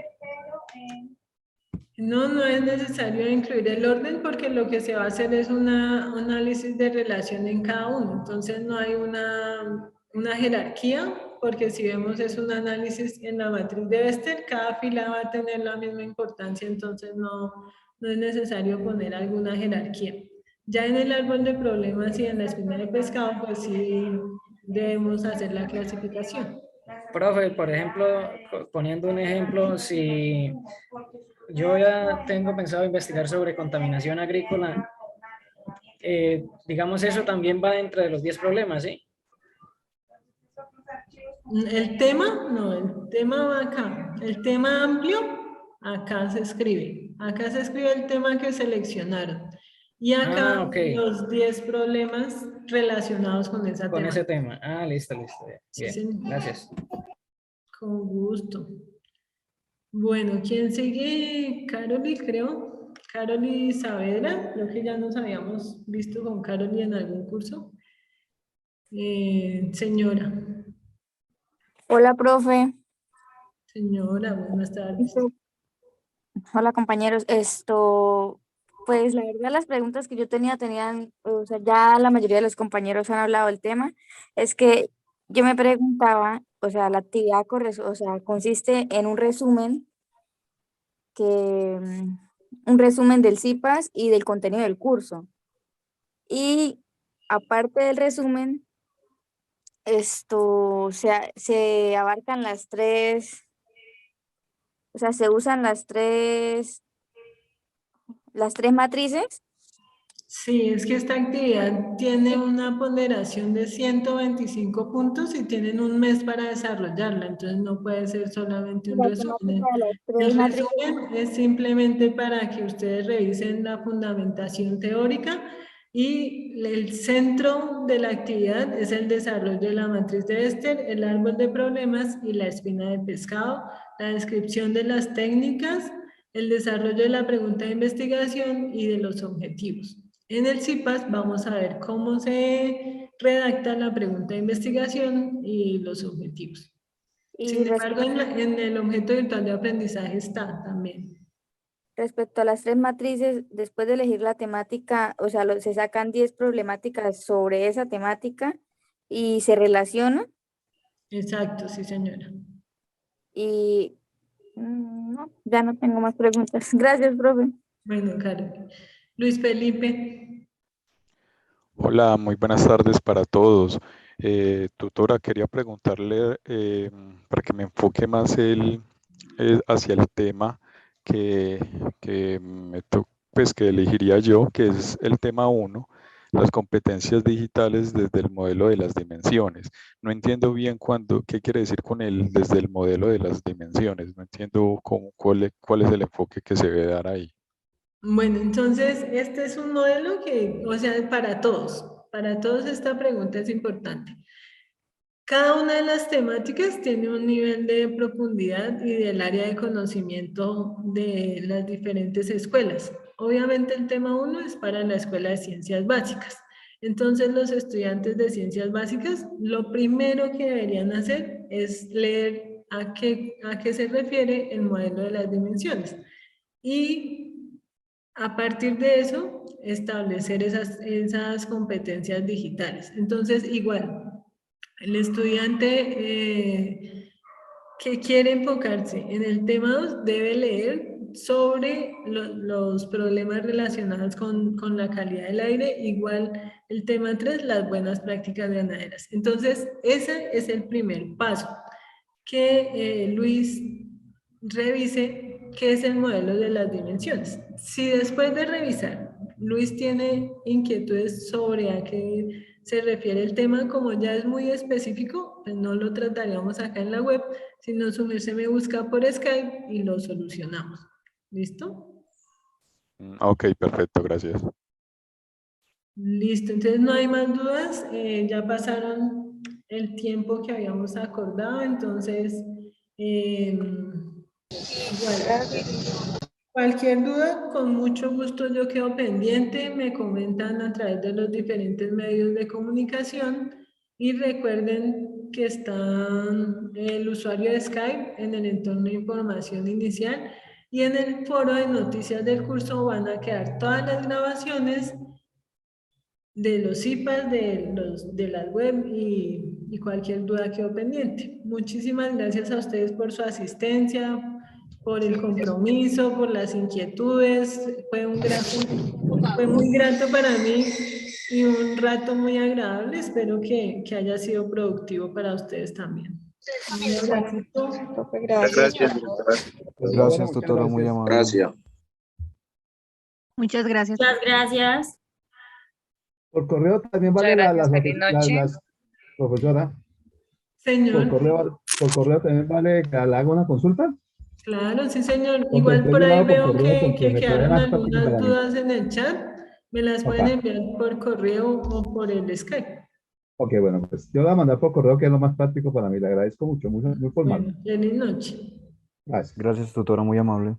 No es necesario incluir el orden porque lo que se va a hacer es un análisis de relación en cada uno. Entonces no hay una jerarquía porque si vemos es un análisis en la matriz de Bester, cada fila va a tener la misma importancia, entonces no es necesario poner alguna jerarquía. Ya en el árbol de problemas y en la espina de pescado, pues sí debemos hacer la clasificación. Profe, por ejemplo, poniendo un ejemplo, si yo ya tengo pensado investigar sobre contaminación agrícola, digamos eso también va dentro de los 10 problemas, ¿sí? El tema, no, el tema va acá. El tema amplio, acá se escribe. Acá se escribe el tema que seleccionaron. Y acá los 10 problemas relacionados con esa con temática. ese tema. Ah, listo. Bien, Sí, gracias. Con gusto. Bueno, ¿quién sigue? Carol, creo. Carol Saavedra, creo que ya nos habíamos visto con Carol en algún curso. Señora. Hola, profe. Señora, buenas tardes. Hola, compañeros. Pues la verdad las preguntas que yo tenían, o sea, ya la mayoría de los compañeros han hablado del tema. Es que yo me preguntaba, o sea, la actividad consiste en un resumen un resumen del CIPAS y del contenido del curso. Y aparte del resumen, se abarcan las tres, o sea, se usan las tres matrices. Sí, es que esta actividad tiene una ponderación de 125 puntos y tienen un mes para desarrollarla, entonces no puede ser solamente un La resumen. temática de las El tres matrices. resumen es simplemente para que ustedes revisen la fundamentación teórica y el centro de la actividad es el desarrollo de la matriz de Bester, el árbol de problemas y la espina de pescado, la descripción de las técnicas, el desarrollo de la pregunta de investigación y de los objetivos. En el CIPAS vamos a ver cómo se redacta la pregunta de investigación y los objetivos. Sin embargo, en el objeto virtual de aprendizaje está también. Respecto a las tres matrices, después de elegir la temática, o sea, se sacan 10 problemáticas sobre esa temática y se relacionan. Exacto, sí, señora. Y no, ya no tengo más preguntas. Gracias, profe. Bueno, Karen. Luis Felipe. Hola, muy buenas tardes para todos. Tutora, quería preguntarle para que me enfoque más hacia el tema que que elegiría yo, que es el tema 1, las competencias digitales desde el modelo de las dimensiones. No entiendo bien qué quiere decir con desde el modelo de las dimensiones. No entiendo cuál es el enfoque que se debe dar ahí. Bueno, entonces este es un modelo que, o sea, para todos esta pregunta es importante. Cada una de las temáticas tiene un nivel de profundidad y del área de conocimiento de las diferentes escuelas. Obviamente el tema 1 es para la Escuela de Ciencias Básicas. Entonces los estudiantes de Ciencias Básicas, lo primero que deberían hacer es leer a qué se refiere el modelo de las dimensiones. Y a partir de eso, establecer esas competencias digitales. Entonces, igual, el estudiante que quiere enfocarse en el tema 2 debe leer sobre los problemas relacionados con la calidad del aire, igual el tema 3, las buenas prácticas ganaderas. Entonces, ese es el primer paso, que Luis revise qué es el modelo de las dimensiones. Si después de revisar, Luis tiene inquietudes sobre a qué se refiere el tema, como ya es muy específico, pues no lo trataríamos acá en la web, sino su merced me busca por Skype y lo solucionamos. ¿Listo? Ok, perfecto, gracias. Listo, entonces no hay más dudas, ya pasaron el tiempo que habíamos acordado, entonces cualquier duda, con mucho gusto yo quedo pendiente, me comentan a través de los diferentes medios de comunicación y recuerden que está el usuario de Skype en el entorno de información inicial y en el foro de noticias del curso van a quedar todas las grabaciones de los IPAs, de las web y cualquier duda quedó pendiente. Muchísimas gracias a ustedes por su asistencia, por el compromiso, por las inquietudes. Fue muy grato para mí y un rato muy agradable. Espero que haya sido productivo para ustedes también. Gracias, tutora, muy amable. Gracias. Muchas gracias. Muchas gracias. Por correo también vale las profesora. Señor. Por correo también vale que le haga una consulta. Claro, sí, señor. Porque Igual por yo lo ahí hago por veo correo que porque me quedaron trae más práctica algunas para mí. dudas en el chat. Me las pueden enviar por correo o por el Skype. Ok, bueno, pues yo la voy a mandar por correo que es lo más práctico para mí. Le agradezco mucho, muy formal. Bueno, feliz noche. Gracias, tutora, muy amable.